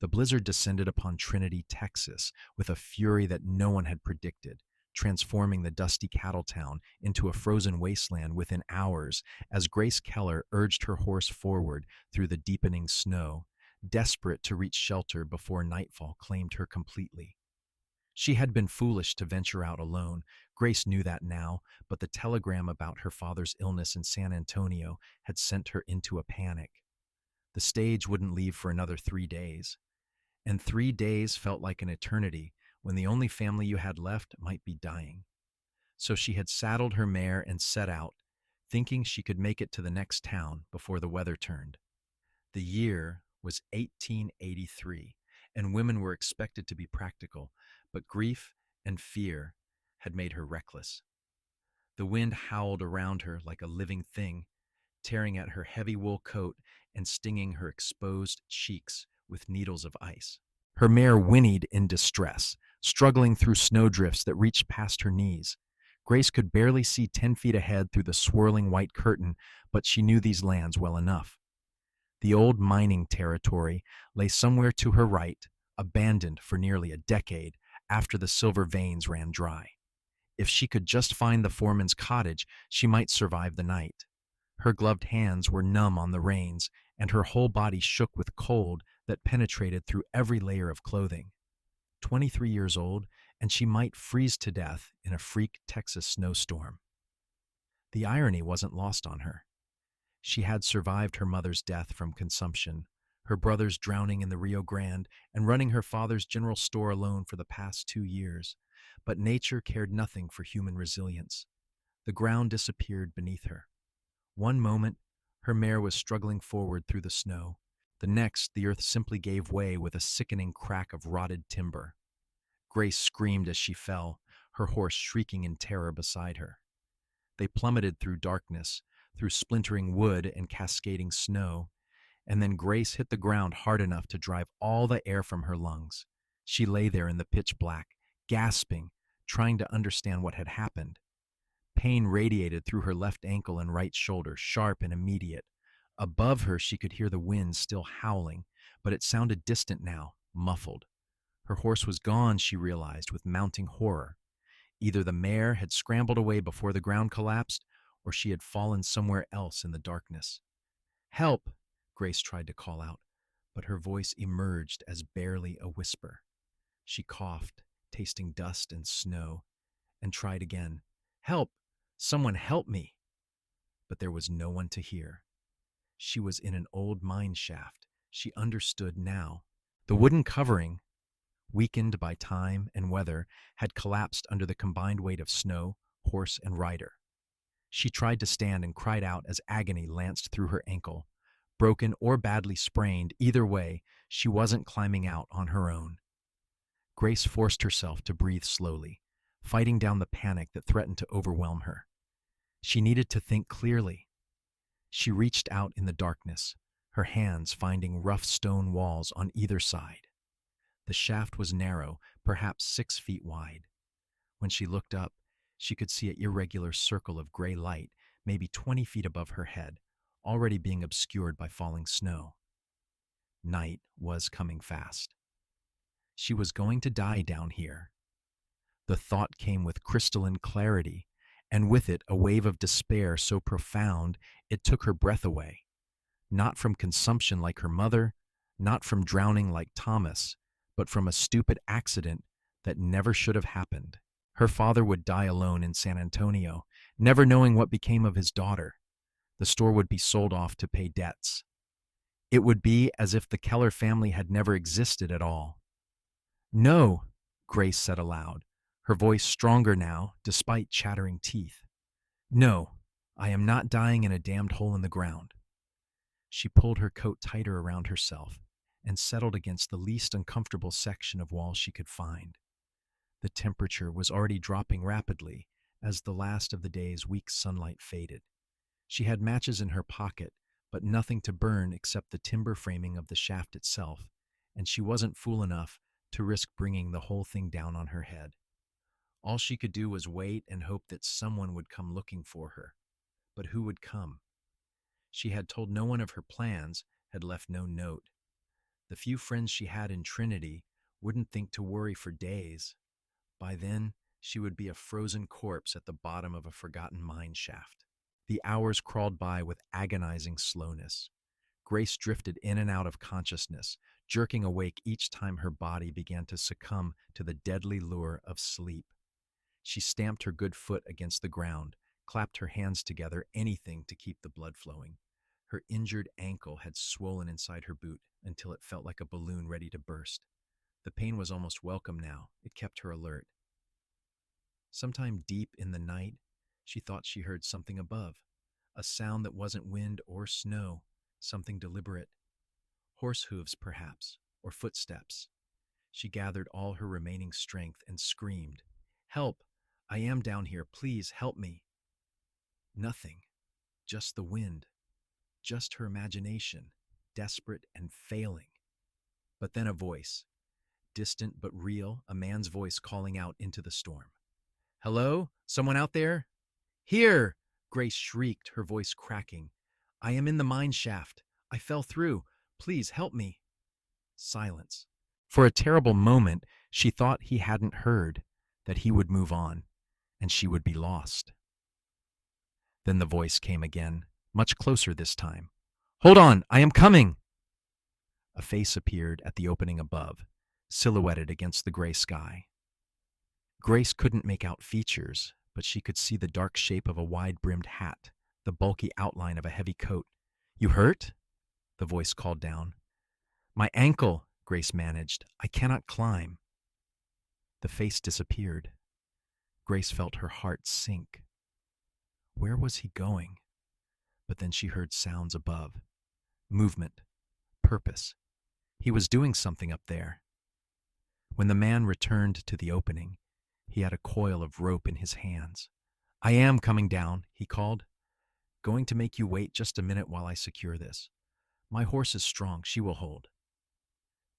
The blizzard descended upon Trinity, Texas, with a fury that no one had predicted, transforming the dusty cattle town into a frozen wasteland within hours as Grace Keller urged her horse forward through the deepening snow, desperate to reach shelter before nightfall claimed her completely. She had been foolish to venture out alone. Grace knew that now, but the telegram about her father's illness in San Antonio had sent her into a panic. The stage wouldn't leave for another 3 days, and 3 days felt like an eternity when the only family you had left might be dying. So she had saddled her mare and set out, thinking she could make it to the next town before the weather turned. The year was 1883, and women were expected to be practical, but grief and fear had made her reckless. The wind howled around her like a living thing, tearing at her heavy wool coat and stinging her exposed cheeks with needles of ice. Her mare whinnied in distress, struggling through snowdrifts that reached past her knees. Grace could barely see 10 feet ahead through the swirling white curtain, but she knew these lands well enough. The old mining territory lay somewhere to her right, abandoned for nearly a decade after the silver veins ran dry. If she could just find the foreman's cottage, she might survive the night. Her gloved hands were numb on the reins, and her whole body shook with cold that penetrated through every layer of clothing. 23 years old, and she might freeze to death in a freak Texas snowstorm. The irony wasn't lost on her. She had survived her mother's death from consumption, her brother's drowning in the Rio Grande, and running her father's general store alone for the past 2 years. But nature cared nothing for human resilience. The ground disappeared beneath her. One moment, her mare was struggling forward through the snow. The next, the earth simply gave way with a sickening crack of rotted timber. Grace screamed as she fell, her horse shrieking in terror beside her. They plummeted through darkness, through splintering wood and cascading snow, and then Grace hit the ground hard enough to drive all the air from her lungs. She lay there in the pitch black, gasping, trying to understand what had happened. Pain radiated through her left ankle and right shoulder, sharp and immediate. Above her, she could hear the wind still howling, but it sounded distant now, muffled. Her horse was gone, she realized, with mounting horror. Either the mare had scrambled away before the ground collapsed, or she had fallen somewhere else in the darkness. "Help!" Grace tried to call out, but her voice emerged as barely a whisper. She coughed, tasting dust and snow, and tried again. "Help! Someone help me!" But there was no one to hear. She was in an old mine shaft. She understood now. The wooden covering, weakened by time and weather, had collapsed under the combined weight of snow, horse, and rider. She tried to stand and cried out as agony lanced through her ankle. Broken or badly sprained, either way, she wasn't climbing out on her own. Grace forced herself to breathe slowly, fighting down the panic that threatened to overwhelm her. She needed to think clearly. She reached out in the darkness, her hands finding rough stone walls on either side. The shaft was narrow, perhaps 6 feet wide. When she looked up, she could see an irregular circle of gray light, maybe 20 feet above her head, already being obscured by falling snow. Night was coming fast. She was going to die down here. The thought came with crystalline clarity, and with it a wave of despair so profound it took her breath away. Not from consumption like her mother, not from drowning like Thomas, but from a stupid accident that never should have happened. Her father would die alone in San Antonio, never knowing what became of his daughter. The store would be sold off to pay debts. It would be as if the Keller family had never existed at all. "No," Grace said aloud, her voice stronger now, despite chattering teeth. "No, I am not dying in a damned hole in the ground." She pulled her coat tighter around herself and settled against the least uncomfortable section of wall she could find. The temperature was already dropping rapidly as the last of the day's weak sunlight faded. She had matches in her pocket, but nothing to burn except the timber framing of the shaft itself, and she wasn't fool enough to risk bringing the whole thing down on her head. All she could do was wait and hope that someone would come looking for her. But who would come? She had told no one of her plans, had left no note. The few friends she had in Trinity wouldn't think to worry for days. By then, she would be a frozen corpse at the bottom of a forgotten mine shaft. The hours crawled by with agonizing slowness. Grace drifted in and out of consciousness, jerking awake each time her body began to succumb to the deadly lure of sleep. She stamped her good foot against the ground, clapped her hands together, anything to keep the blood flowing. Her injured ankle had swollen inside her boot until it felt like a balloon ready to burst. The pain was almost welcome now. It kept her alert. Sometime deep in the night, she thought she heard something above, a sound that wasn't wind or snow, something deliberate. Horse hooves, perhaps, or footsteps. She gathered all her remaining strength and screamed, "Help! I am down here. Please help me." Nothing. Just the wind. Just her imagination, desperate and failing. But then a voice, distant but real, a man's voice calling out into the storm. "Hello? Someone out there?" "Here!" Grace shrieked, her voice cracking. "I am in the mine shaft. I fell through. Please help me." Silence. For a terrible moment, she thought he hadn't heard, that he would move on, and she would be lost. Then the voice came again, much closer this time. "Hold on, I am coming!" A face appeared at the opening above, silhouetted against the gray sky. Grace couldn't make out features, but she could see the dark shape of a wide-brimmed hat, the bulky outline of a heavy coat. "You hurt?" the voice called down. "My ankle," Grace managed. "I cannot climb." The face disappeared. Grace felt her heart sink. Where was he going? But then she heard sounds above. Movement. Purpose. He was doing something up there. When the man returned to the opening, he had a coil of rope in his hands. "I am coming down," he called. "Going to make you wait just a minute while I secure this. My horse is strong. She will hold."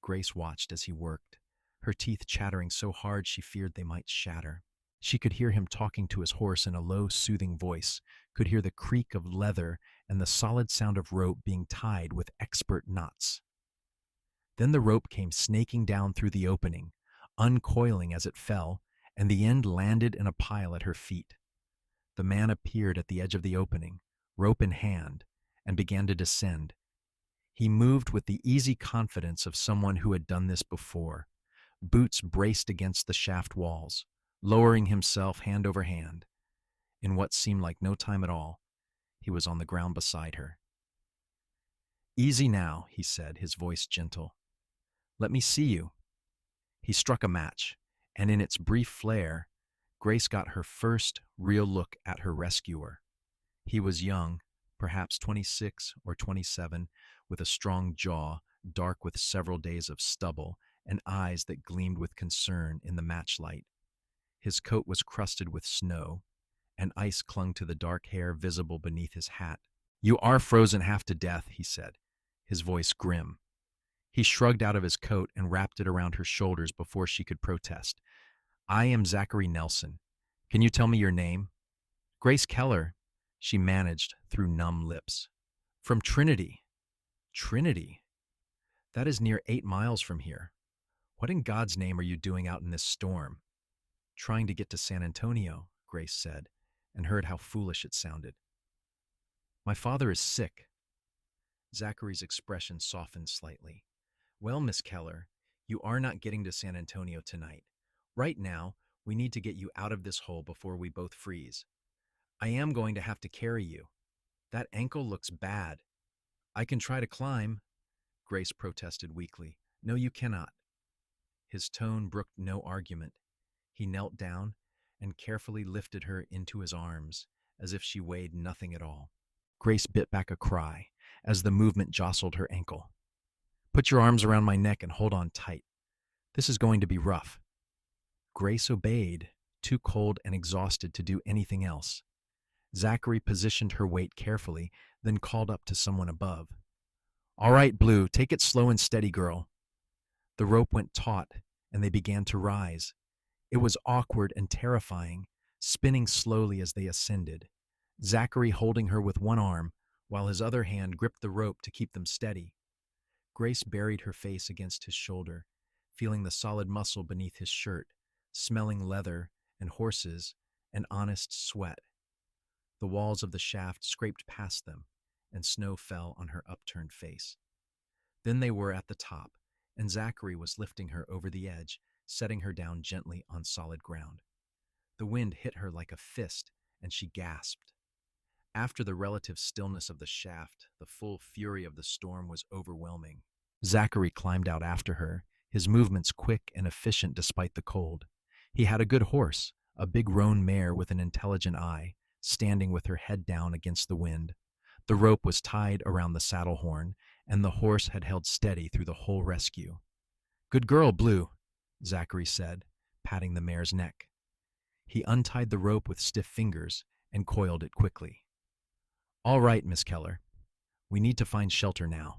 Grace watched as he worked, her teeth chattering so hard she feared they might shatter. She could hear him talking to his horse in a low, soothing voice, could hear the creak of leather and the solid sound of rope being tied with expert knots. Then the rope came snaking down through the opening, uncoiling as it fell, and the end landed in a pile at her feet. The man appeared at the edge of the opening, rope in hand, and began to descend. He moved with the easy confidence of someone who had done this before, boots braced against the shaft walls, lowering himself hand over hand. In what seemed like no time at all, he was on the ground beside her. "Easy now," he said, his voice gentle. "Let me see you." He struck a match, and in its brief flare, Grace got her first real look at her rescuer. He was young, perhaps 26 or 27, with a strong jaw, dark with several days of stubble, and eyes that gleamed with concern in the matchlight. His coat was crusted with snow, and ice clung to the dark hair visible beneath his hat. "You are frozen half to death," he said, his voice grim. He shrugged out of his coat and wrapped it around her shoulders before she could protest. "I am Zachary Nelson. Can you tell me your name?" "Grace Keller," she managed through numb lips. "From Trinity." "Trinity? That is near 8 miles from here. What in God's name are you doing out in this storm?" "Trying to get to San Antonio," Grace said, and heard how foolish it sounded. "My father is sick." Zachary's expression softened slightly. "Well, Miss Keller, you are not getting to San Antonio tonight. Right now, we need to get you out of this hole before we both freeze. I am going to have to carry you. That ankle looks bad." "I can try to climb," Grace protested weakly. "No, you cannot." His tone brooked no argument. He knelt down and carefully lifted her into his arms, as if she weighed nothing at all. Grace bit back a cry as the movement jostled her ankle. "Put your arms around my neck and hold on tight. This is going to be rough." Grace obeyed, too cold and exhausted to do anything else. Zachary positioned her weight carefully, then called up to someone above. "All right, Blue, take it slow and steady, girl." The rope went taut, and they began to rise. It was awkward and terrifying, spinning slowly as they ascended, Zachary holding her with one arm, while his other hand gripped the rope to keep them steady. Grace buried her face against his shoulder, feeling the solid muscle beneath his shirt, smelling leather and horses and honest sweat. The walls of the shaft scraped past them, and snow fell on her upturned face. Then they were at the top, and Zachary was lifting her over the edge, setting her down gently on solid ground. The wind hit her like a fist, and she gasped. After the relative stillness of the shaft, the full fury of the storm was overwhelming. Zachary climbed out after her, his movements quick and efficient despite the cold. He had a good horse, a big roan mare with an intelligent eye, standing with her head down against the wind. The rope was tied around the saddle horn, and the horse had held steady through the whole rescue. "Good girl, Blue," Zachary said, patting the mare's neck. He untied the rope with stiff fingers and coiled it quickly. "All right, Miss Keller. We need to find shelter now.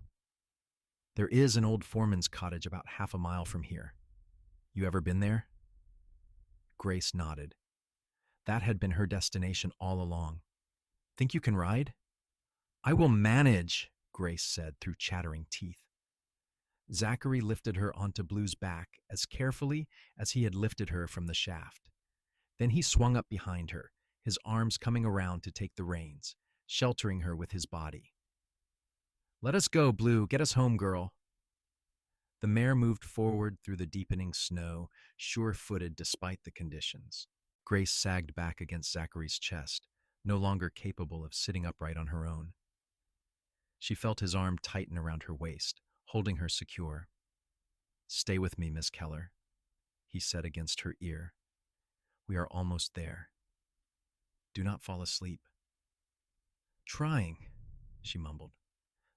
There is an old foreman's cottage about half a mile from here. You ever been there?" Grace nodded. That had been her destination all along. "Think you can ride?" "I will manage," Grace said through chattering teeth. Zachary lifted her onto Blue's back as carefully as he had lifted her from the shaft. Then he swung up behind her, his arms coming around to take the reins, sheltering her with his body. "Let us go, Blue. Get us home, girl." The mare moved forward through the deepening snow, sure-footed despite the conditions. Grace sagged back against Zachary's chest, no longer capable of sitting upright on her own. She felt his arm tighten around her waist, holding her secure. "Stay with me, Miss Keller," he said against her ear. "We are almost there. Do not fall asleep." "Trying," she mumbled.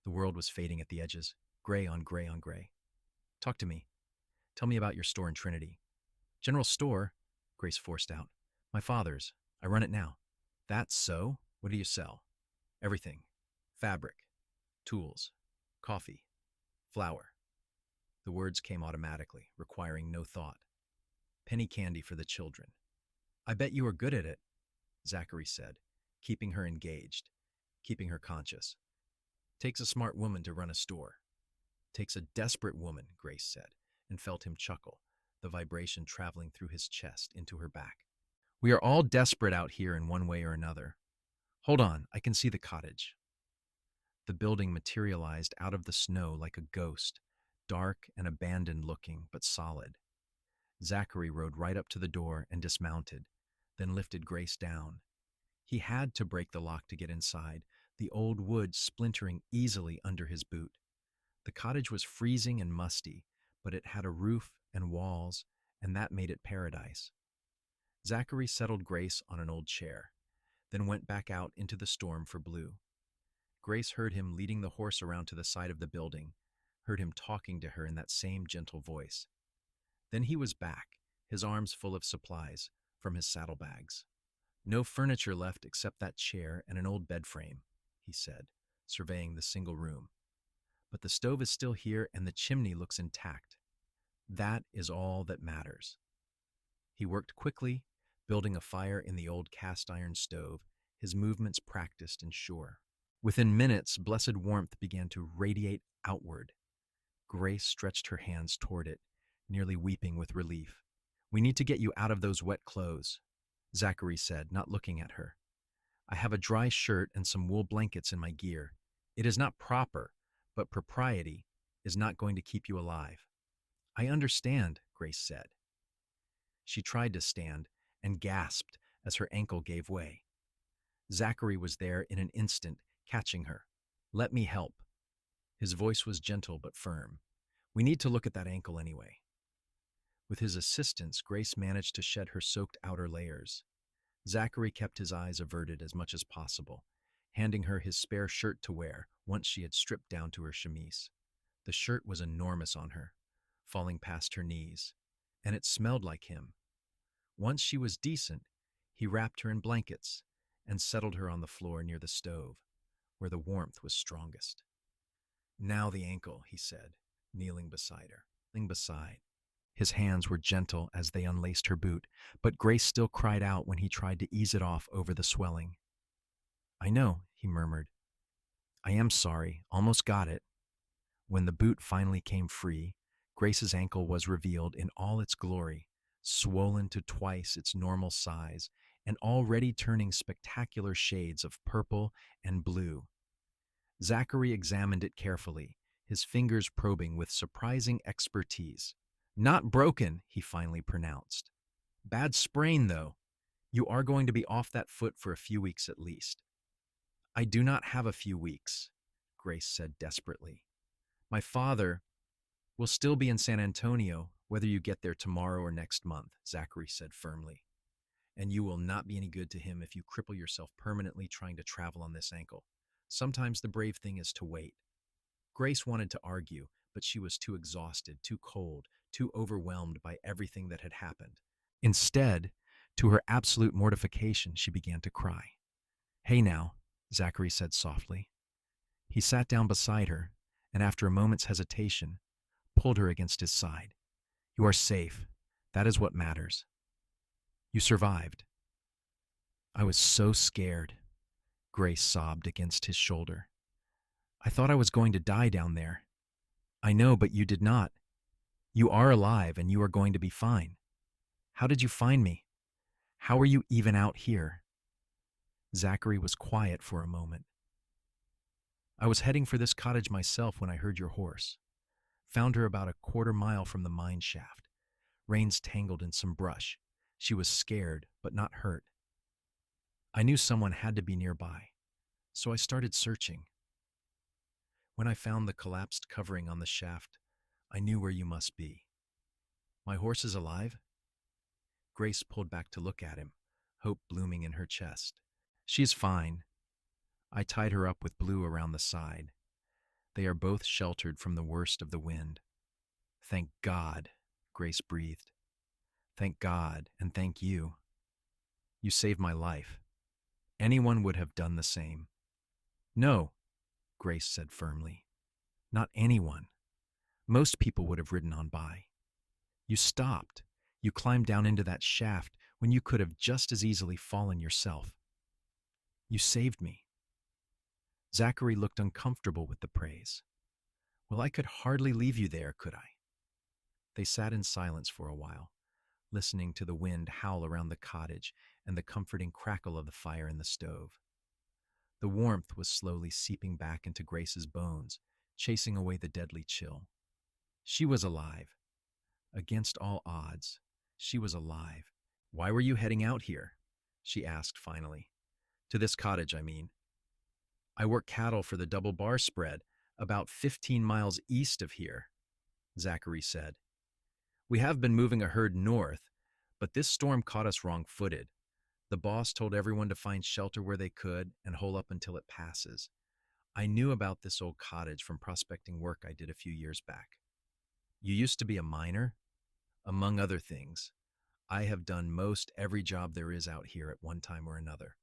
The world was fading at the edges, gray on gray on gray. "Talk to me. Tell me about your store in Trinity." "General store?" Grace forced out. "My father's. I run it now." "That's so? What do you sell?" "Everything. Fabric, tools, coffee, flour." The words came automatically, requiring no thought. "Penny candy for the children." "I bet you are good at it," Zachary said, keeping her engaged, keeping her conscious. "Takes a smart woman to run a store." "Takes a desperate woman," Grace said, and felt him chuckle, the vibration traveling through his chest into her back. "We are all desperate out here in one way or another. Hold on, I can see the cottage." The building materialized out of the snow like a ghost, dark and abandoned looking, but solid. Zachary rode right up to the door and dismounted, then lifted Grace down. He had to break the lock to get inside, the old wood splintering easily under his boot. The cottage was freezing and musty, but it had a roof and walls, and that made it paradise. Zachary settled Grace on an old chair, then went back out into the storm for Blue. Grace heard him leading the horse around to the side of the building, heard him talking to her in that same gentle voice. Then he was back, his arms full of supplies from his saddlebags. "No furniture left except that chair and an old bed frame," he said, surveying the single room. "But the stove is still here and the chimney looks intact. That is all that matters." He worked quickly, building a fire in the old cast-iron stove, his movements practiced and sure. Within minutes, blessed warmth began to radiate outward. Grace stretched her hands toward it, nearly weeping with relief. "We need to get you out of those wet clothes," Zachary said, not looking at her. "I have a dry shirt and some wool blankets in my gear. It is not proper, but propriety is not going to keep you alive." "I understand," Grace said. She tried to stand and gasped as her ankle gave way. Zachary was there in an instant, catching her. "Let me help." His voice was gentle but firm. "We need to look at that ankle anyway." With his assistance, Grace managed to shed her soaked outer layers. Zachary kept his eyes averted as much as possible, handing her his spare shirt to wear once she had stripped down to her chemise. The shirt was enormous on her, falling past her knees, and it smelled like him. Once she was decent, he wrapped her in blankets and settled her on the floor near the stove, where the warmth was strongest. "Now the ankle," he said, kneeling beside her. His hands were gentle as they unlaced her boot, but Grace still cried out when he tried to ease it off over the swelling. "I know," he murmured. "I am sorry. Almost got it." When the boot finally came free, Grace's ankle was revealed in all its glory, swollen to twice its normal size and already turning spectacular shades of purple and blue. Zachary examined it carefully, his fingers probing with surprising expertise. Not broken, he finally pronounced. Bad sprain, though. You are going to be off that foot for a few weeks at least. I do not have a few weeks, Grace said desperately. My father will still be in San Antonio, whether you get there tomorrow or next month, Zachary said firmly. And you will not be any good to him if you cripple yourself permanently trying to travel on this ankle. Sometimes the brave thing is to wait. Grace wanted to argue, but she was too exhausted, too cold, too overwhelmed by everything that had happened. Instead, to her absolute mortification, she began to cry. Hey now, Zachary said softly. He sat down beside her, and after a moment's hesitation, pulled her against his side. You are safe. That is what matters. You survived. I was so scared, Grace sobbed against his shoulder. I thought I was going to die down there. I know, but you did not. You are alive and you are going to be fine. How did you find me? How are you even out here? Zachary was quiet for a moment. I was heading for this cottage myself when I heard your horse. Found her about a quarter-mile from the mine shaft. Reins tangled in some brush. She was scared, but not hurt. I knew someone had to be nearby, so I started searching. When I found the collapsed covering on the shaft, I knew where you must be. My horse is alive? Grace pulled back to look at him, hope blooming in her chest. She is fine. I tied her up with blue around the side. They are both sheltered from the worst of the wind. Thank God, Grace breathed. Thank God, and thank you. You saved my life. Anyone would have done the same. No, Grace said firmly. Not anyone. Most people would have ridden on by. You stopped. You climbed down into that shaft when you could have just as easily fallen yourself. You saved me. Zachary looked uncomfortable with the praise. Well, I could hardly leave you there, could I? They sat in silence for a while, listening to the wind howl around the cottage and the comforting crackle of the fire in the stove. The warmth was slowly seeping back into Grace's bones, chasing away the deadly chill. She was alive. Against all odds, she was alive. Why were you heading out here? She asked finally. To this cottage, I mean. I work cattle for the double bar spread, about 15 miles east of here, Zachary said. We have been moving a herd north, but this storm caught us wrong-footed. The boss told everyone to find shelter where they could and hole up until it passes. I knew about this old cottage from prospecting work I did a few years back. You used to be a miner? Among other things, I have done most every job there is out here at one time or another.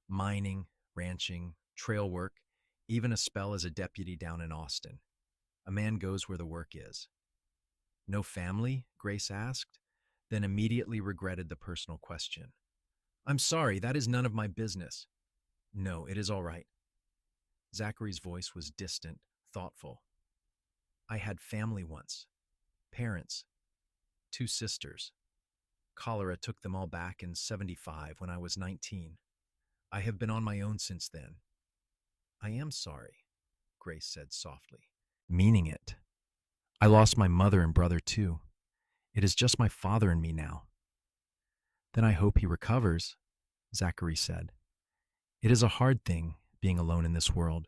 Mining, ranching, trail work, even a spell as a deputy down in Austin. A man goes where the work is. No family? Grace asked, then immediately regretted the personal question. I'm sorry, that is none of my business. No, it is all right. Zachary's voice was distant, thoughtful. I had family once. Parents. 2 sisters. Cholera took them all back in '75 when I was 19. I have been on my own since then. I am sorry, Grace said softly, meaning it. I lost my mother and brother too. It is just my father and me now. Then I hope he recovers, Zachary said. It is a hard thing, being alone in this world.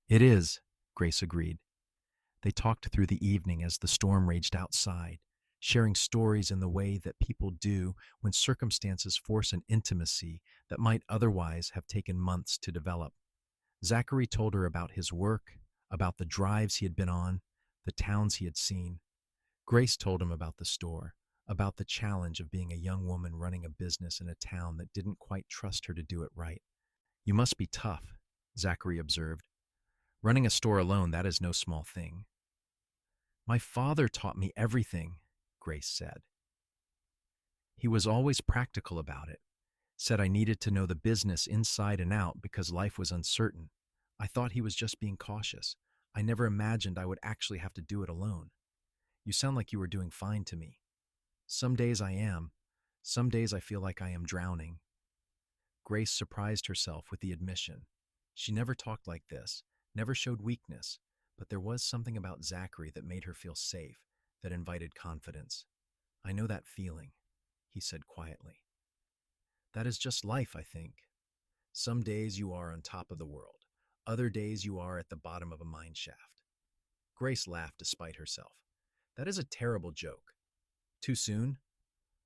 It is, Grace agreed. They talked through the evening as the storm raged outside, sharing stories in the way that people do when circumstances force an intimacy that might otherwise have taken months to develop. Zachary told her about his work, about the drives he had been on, the towns he had seen. Grace told him about the store, about the challenge of being a young woman running a business in a town that didn't quite trust her to do it right. You must be tough, Zachary observed. Running a store alone, that is no small thing. My father taught me everything, Grace said. He was always practical about it. Said I needed to know the business inside and out because life was uncertain. I thought he was just being cautious. I never imagined I would actually have to do it alone. You sound like you were doing fine to me. Some days I am. Some days I feel like I am drowning. Grace surprised herself with the admission. She never talked like this, never showed weakness, but there was something about Zachary that made her feel safe, that invited confidence. I know that feeling, he said quietly. That is just life, I think. Some days you are on top of the world. Other days you are at the bottom of a mine shaft. Grace laughed despite herself. That is a terrible joke. Too soon?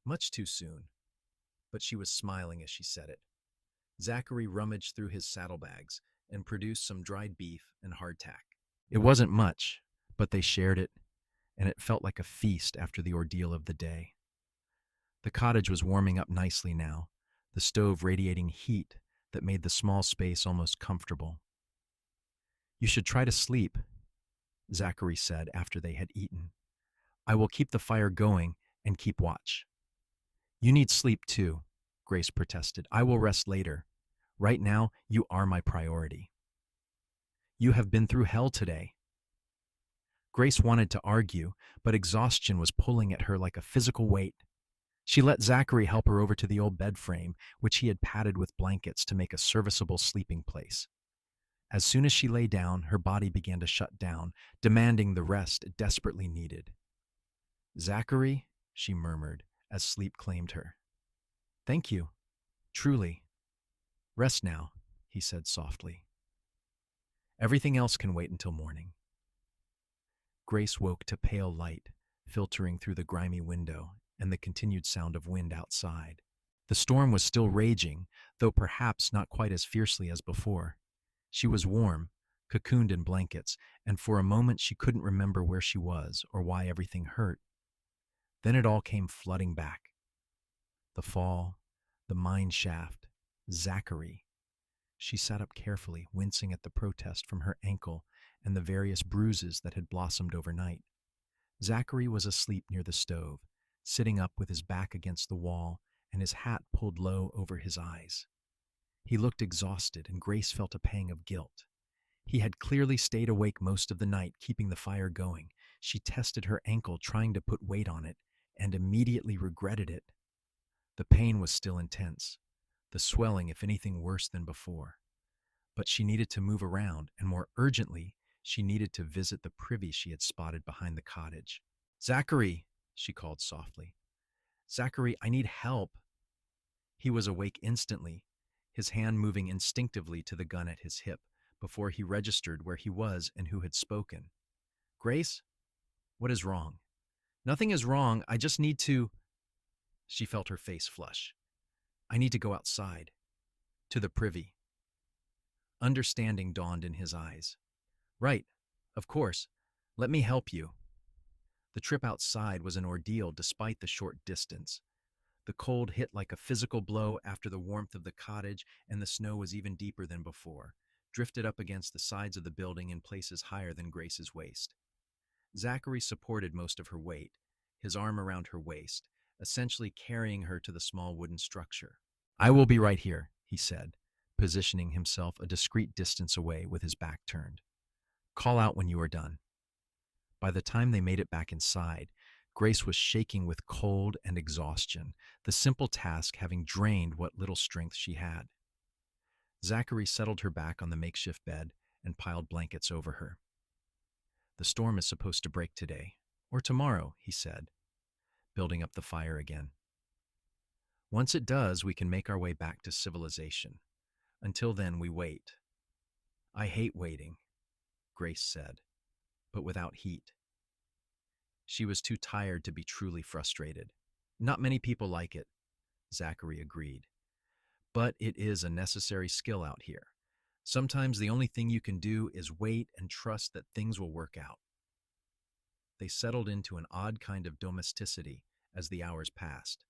Much too soon. But she was smiling as she said it. Zachary rummaged through his saddlebags and produced some dried beef and hardtack. It wasn't much, but they shared it, and it felt like a feast after the ordeal of the day. The cottage was warming up nicely now, the stove radiating heat that made the small space almost comfortable. You should try to sleep, Zachary said after they had eaten. I will keep the fire going and keep watch. You need sleep too, Grace protested. I will rest later. Right now, you are my priority. You have been through hell today. Grace wanted to argue, but exhaustion was pulling at her like a physical weight. She let Zachary help her over to the old bed frame, which he had padded with blankets to make a serviceable sleeping place. As soon as she lay down, her body began to shut down, demanding the rest it desperately needed. Zachary, she murmured as sleep claimed her. Thank you, truly. Rest now, he said softly. Everything else can wait until morning. Grace woke to pale light, filtering through the grimy window and the continued sound of wind outside. The storm was still raging, though perhaps not quite as fiercely as before. She was warm, cocooned in blankets, and for a moment she couldn't remember where she was or why everything hurt. Then it all came flooding back. The fall, the mine shaft, Zachary. She sat up carefully, wincing at the protest from her ankle and the various bruises that had blossomed overnight. Zachary was asleep near the stove, sitting up with his back against the wall and his hat pulled low over his eyes. He looked exhausted, and Grace felt a pang of guilt. He had clearly stayed awake most of the night, keeping the fire going. She tested her ankle, trying to put weight on it, and immediately regretted it. The pain was still intense, the swelling, if anything, worse than before. But she needed to move around, and more urgently, she needed to visit the privy she had spotted behind the cottage. Zachary, she called softly. Zachary, I need help. He was awake instantly, his hand moving instinctively to the gun at his hip before he registered where he was and who had spoken. Grace, what is wrong? Nothing is wrong. I just need to... She felt her face flush. I need to go outside. To the privy. Understanding dawned in his eyes. Right, of course. Let me help you. The trip outside was an ordeal despite the short distance. The cold hit like a physical blow after the warmth of the cottage, and the snow was even deeper than before, drifted up against the sides of the building in places higher than Grace's waist. Zachary supported most of her weight, his arm around her waist, essentially carrying her to the small wooden structure. I will be right here, he said, positioning himself a discreet distance away with his back turned. Call out when you are done. By the time they made it back inside, Grace was shaking with cold and exhaustion, the simple task having drained what little strength she had. Zachary settled her back on the makeshift bed and piled blankets over her. The storm is supposed to break today, or tomorrow, he said, building up the fire again. Once it does, we can make our way back to civilization. Until then, we wait. I hate waiting, Grace said, but without heat. She was too tired to be truly frustrated. Not many people like it, Zachary agreed. But it is a necessary skill out here. Sometimes the only thing you can do is wait and trust that things will work out. They settled into an odd kind of domesticity as the hours passed.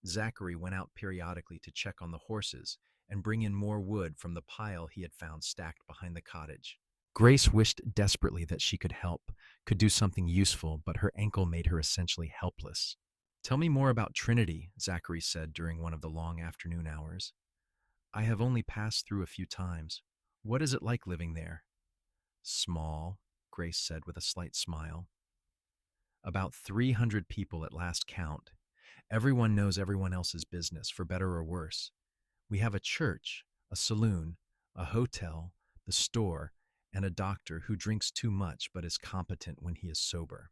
Zachary went out periodically to check on the horses and bring in more wood from the pile he had found stacked behind the cottage. Grace wished desperately that she could help, could do something useful, but her ankle made her essentially helpless. Tell me more about Trinity, Zachary said during one of the long afternoon hours. I have only passed through a few times. What is it like living there? Small, Grace said with a slight smile. About 300 people at last count. Everyone knows everyone else's business, for better or worse. We have a church, a saloon, a hotel, the store, and a doctor who drinks too much but is competent when he is sober.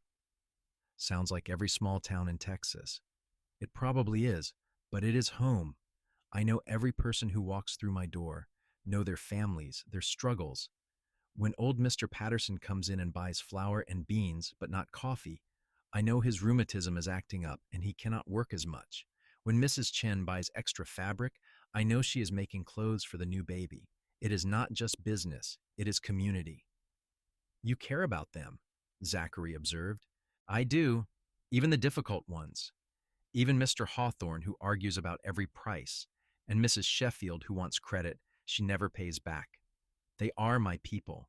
Sounds like every small town in Texas. It probably is, but it is home. I know every person who walks through my door, know their families, their struggles. When old Mr. Patterson comes in and buys flour and beans, but not coffee, I know his rheumatism is acting up and he cannot work as much. When Mrs. Chen buys extra fabric, I know she is making clothes for the new baby. It is not just business, it is community. You care about them, Zachary observed. I do, even the difficult ones. Even Mr. Hawthorne, who argues about every price, and Mrs. Sheffield, who wants credit she never pays back. They are my people.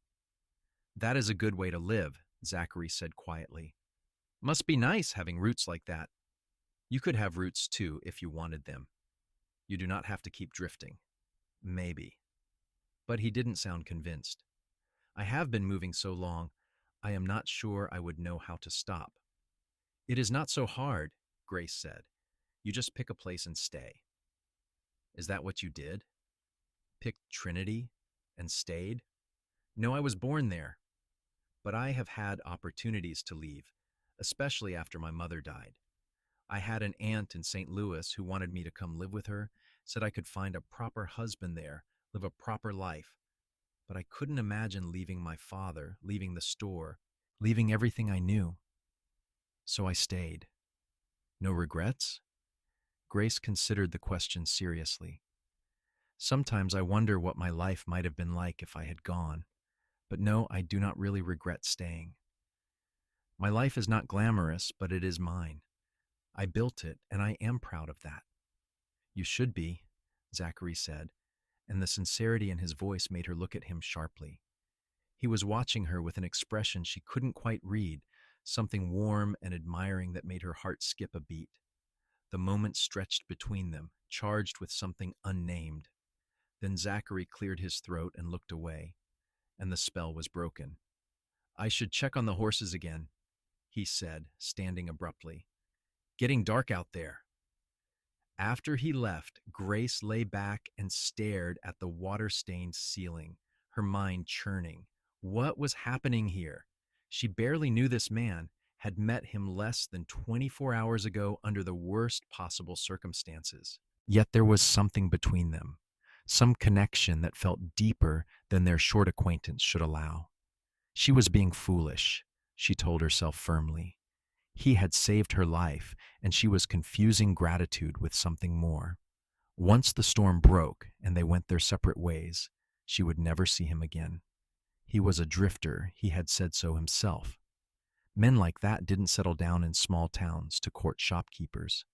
That is a good way to live, Zachary said quietly. Must be nice having roots like that. You could have roots too if you wanted them. You do not have to keep drifting. Maybe. But he didn't sound convinced. I have been moving so long, I am not sure I would know how to stop. It is not so hard, Grace said. You just pick a place and stay. Is that what you did? Picked Trinity and stayed? No, I was born there. But I have had opportunities to leave, especially after my mother died. I had an aunt in St. Louis who wanted me to come live with her, said I could find a proper husband there, live a proper life. But I couldn't imagine leaving my father, leaving the store, leaving everything I knew. So I stayed. No regrets? Grace considered the question seriously. Sometimes I wonder what my life might have been like if I had gone. But no, I do not really regret staying. My life is not glamorous, but it is mine. I built it, and I am proud of that. You should be, Zachary said, and the sincerity in his voice made her look at him sharply. He was watching her with an expression she couldn't quite read, something warm and admiring that made her heart skip a beat. The moment stretched between them, charged with something unnamed. Then Zachary cleared his throat and looked away, and the spell was broken. I should check on the horses again, he said, standing abruptly. Getting dark out there. After he left, Grace lay back and stared at the water-stained ceiling, her mind churning. What was happening here? She barely knew this man, had met him less than 24 hours ago under the worst possible circumstances. Yet there was something between them, some connection that felt deeper than their short acquaintance should allow. She was being foolish, she told herself firmly. He had saved her life, and she was confusing gratitude with something more. Once the storm broke and they went their separate ways, she would never see him again. He was a drifter, he had said so himself. Men like that didn't settle down in small towns to court shopkeepers.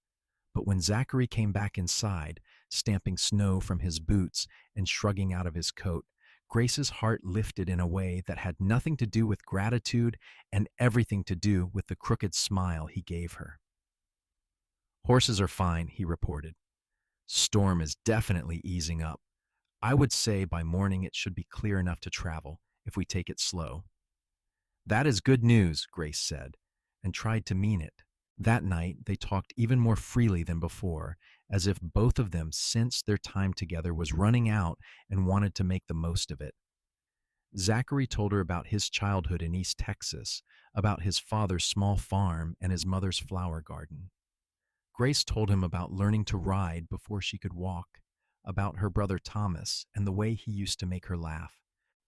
But when Zachary came back inside, stamping snow from his boots and shrugging out of his coat, Grace's heart lifted in a way that had nothing to do with gratitude and everything to do with the crooked smile he gave her. Horses are fine, he reported. Storm is definitely easing up. I would say by morning it should be clear enough to travel if we take it slow. That is good news, Grace said, and tried to mean it. That night, they talked even more freely than before, as if both of them sensed their time together was running out and wanted to make the most of it. Zachary told her about his childhood in East Texas, about his father's small farm and his mother's flower garden. Grace told him about learning to ride before she could walk, about her brother Thomas and the way he used to make her laugh.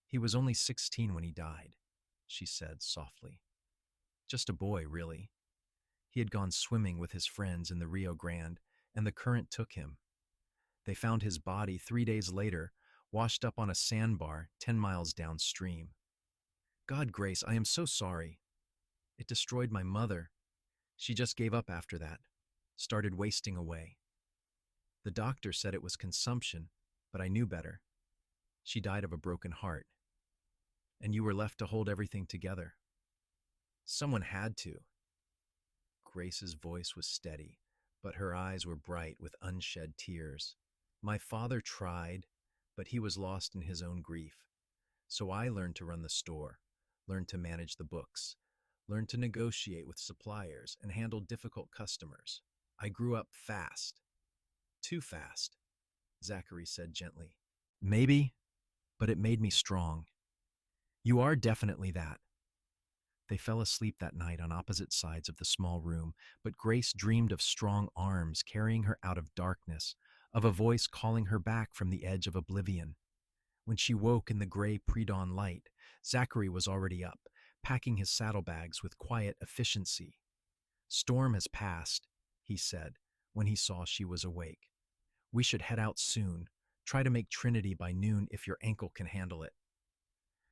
He was only 16 when he died, she said softly. Just a boy, really. He had gone swimming with his friends in the Rio Grande, and the current took him. They found his body 3 days later, washed up on a sandbar 10 miles downstream. God, Grace, I am so sorry. It destroyed my mother. She just gave up after that, started wasting away. The doctor said it was consumption, but I knew better. She died of a broken heart. And you were left to hold everything together. Someone had to. Grace's voice was steady, but her eyes were bright with unshed tears. My father tried, but he was lost in his own grief. So I learned to run the store, learned to manage the books, learned to negotiate with suppliers, and handle difficult customers. I grew up fast. Too fast, Zachary said gently. Maybe, but it made me strong. You are definitely that. They fell asleep that night on opposite sides of the small room, but Grace dreamed of strong arms carrying her out of darkness, of a voice calling her back from the edge of oblivion. When she woke in the gray pre-dawn light, Zachary was already up, packing his saddlebags with quiet efficiency. Storm has passed, he said, when he saw she was awake. We should head out soon. Try to make Trinity by noon if your ankle can handle it.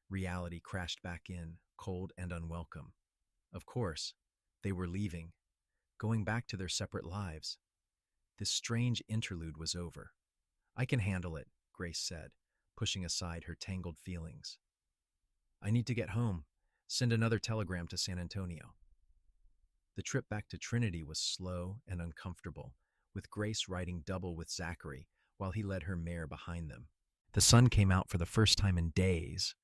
Reality crashed back in, cold and unwelcome. Of course, they were leaving, going back to their separate lives. This strange interlude was over. I can handle it, Grace said, pushing aside her tangled feelings. I need to get home. Send another telegram to San Antonio. The trip back to Trinity was slow and uncomfortable, with Grace riding double with Zachary while he led her mare behind them. The sun came out for the first time in days,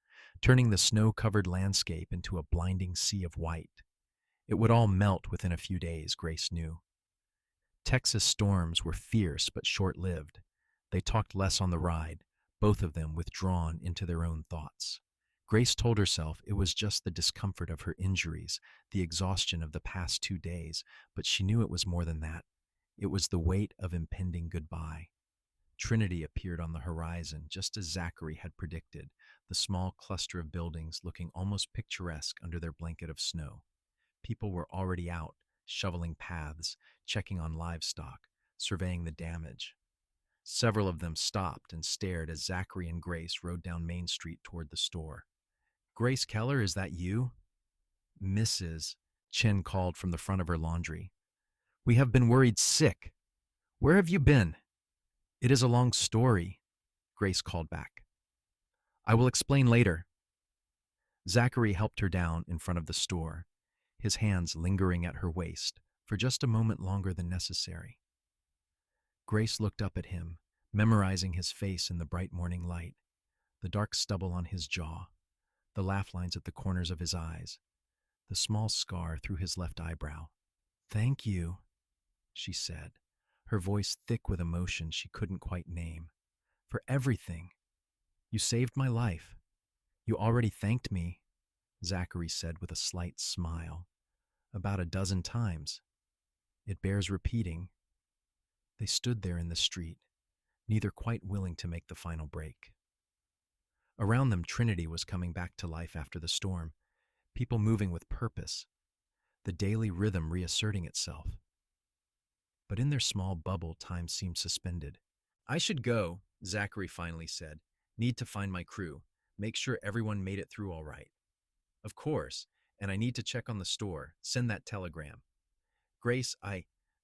turning the snow-covered landscape into a blinding sea of white. It would all melt within a few days, Grace knew. Texas storms were fierce but short-lived. They talked less on the ride, both of them withdrawn into their own thoughts. Grace told herself it was just the discomfort of her injuries, the exhaustion of the past 2 days, but she knew it was more than that. It was the weight of impending goodbye. Trinity appeared on the horizon, just as Zachary had predicted, the small cluster of buildings looking almost picturesque under their blanket of snow. People were already out, shoveling paths, checking on livestock, surveying the damage. Several of them stopped and stared as Zachary and Grace rode down Main Street toward the store. Grace Keller, is that you? Mrs. Chen called from the front of her laundry. We have been worried sick. Where have you been? It is a long story, Grace called back. I will explain later. Zachary helped her down in front of the store, his hands lingering at her waist for just a moment longer than necessary. Grace looked up at him, memorizing his face in the bright morning light, the dark stubble on his jaw, the laugh lines at the corners of his eyes, the small scar through his left eyebrow. Thank you, she said, her voice thick with emotion she couldn't quite name. For everything. You saved my life. You already thanked me, Zachary said with a slight smile. About a dozen times. It bears repeating. They stood there in the street, neither quite willing to make the final break. Around them, Trinity was coming back to life after the storm, people moving with purpose, the daily rhythm reasserting itself. But in their small bubble, time seemed suspended. I should go, Zachary finally said. Need to find my crew. Make sure everyone made it through all right. Of course, and I need to check on the store. Send that telegram. Grace,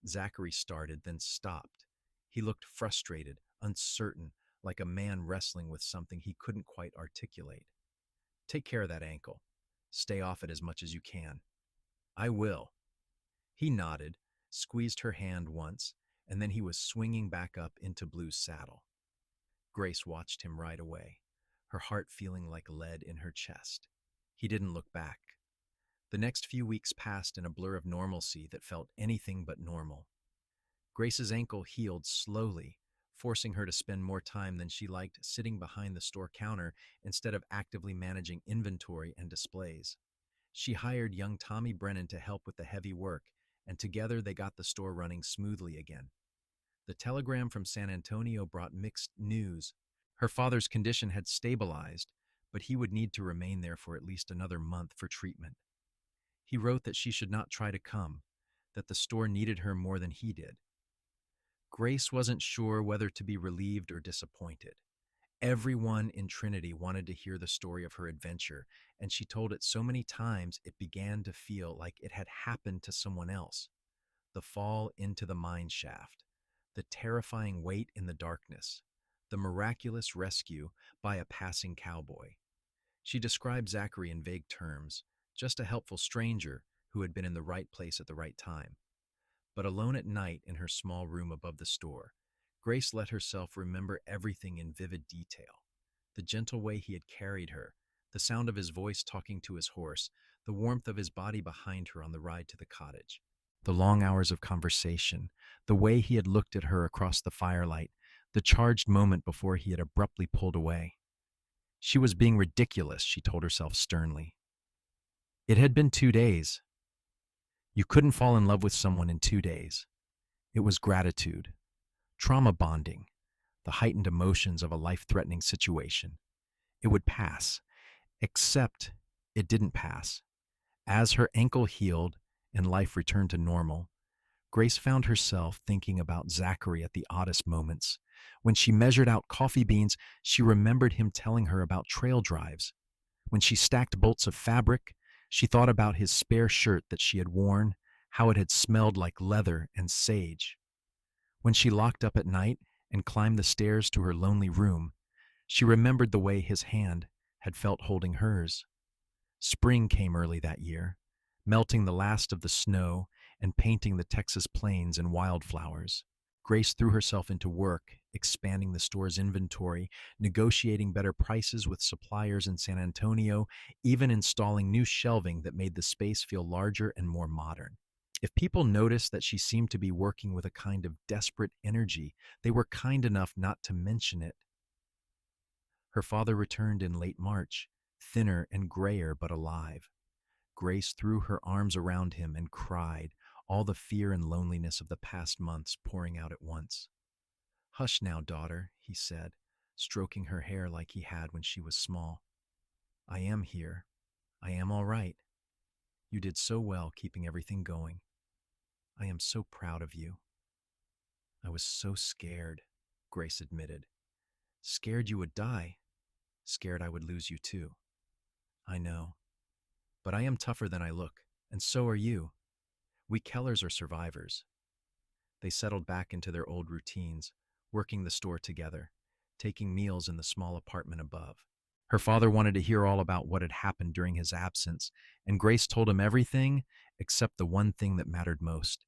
Zachary started, then stopped. He looked frustrated, uncertain, like a man wrestling with something he couldn't quite articulate. Take care of that ankle. Stay off it as much as you can. I will. He nodded, squeezed her hand once, and then he was swinging back up into Blue's saddle. Grace watched him ride away, her heart feeling like lead in her chest. He didn't look back. The next few weeks passed in a blur of normalcy that felt anything but normal. Grace's ankle healed slowly, forcing her to spend more time than she liked sitting behind the store counter instead of actively managing inventory and displays. She hired young Tommy Brennan to help with the heavy work, and together they got the store running smoothly again. The telegram from San Antonio brought mixed news. Her father's condition had stabilized, but he would need to remain there for at least another month for treatment. He wrote that she should not try to come, that the store needed her more than he did. Grace wasn't sure whether to be relieved or disappointed. Everyone in Trinity wanted to hear the story of her adventure, and she told it so many times it began to feel like it had happened to someone else. The fall into the mine shaft, the terrifying wait in the darkness, the miraculous rescue by a passing cowboy. She described Zachary in vague terms, just a helpful stranger who had been in the right place at the right time. But alone at night in her small room above the store, Grace let herself remember everything in vivid detail. The gentle way he had carried her, The sound of his voice talking to his horse, the warmth of his body behind her on the ride to the cottage, the long hours of conversation, the way he had looked at her across the firelight, the charged moment before he had abruptly pulled away. She was being ridiculous, she told herself sternly. It had been 2 days. You couldn't fall in love with someone in 2 days. It was gratitude, trauma bonding, the heightened emotions of a life-threatening situation. It would pass, except it didn't pass. As her ankle healed and life returned to normal, Grace found herself thinking about Zachary at the oddest moments. When she measured out coffee beans, she remembered him telling her about trail drives. When she stacked bolts of fabric, she thought about his spare shirt that she had worn, how it had smelled like leather and sage. When she locked up at night and climbed the stairs to her lonely room, she remembered the way his hand had felt holding hers. Spring came early that year, melting the last of the snow and painting the Texas plains in wildflowers. Grace threw herself into work, expanding the store's inventory, negotiating better prices with suppliers in San Antonio, even installing new shelving that made the space feel larger and more modern. If people noticed that she seemed to be working with a kind of desperate energy, they were kind enough not to mention it. Her father returned in late March, thinner and grayer but alive. Grace threw her arms around him and cried, all the fear and loneliness of the past months pouring out at once. "Hush now, daughter," he said, stroking her hair like he had when she was small. "I am here. I am all right. You did so well keeping everything going. I am so proud of you." "I was so scared," Grace admitted. "Scared you would die. Scared I would lose you too." "I know. But I am tougher than I look, and so are you. We Kellers are survivors." They settled back into their old routines, working the store together, taking meals in the small apartment above. Her father wanted to hear all about what had happened during his absence, and Grace told him everything except the one thing that mattered most.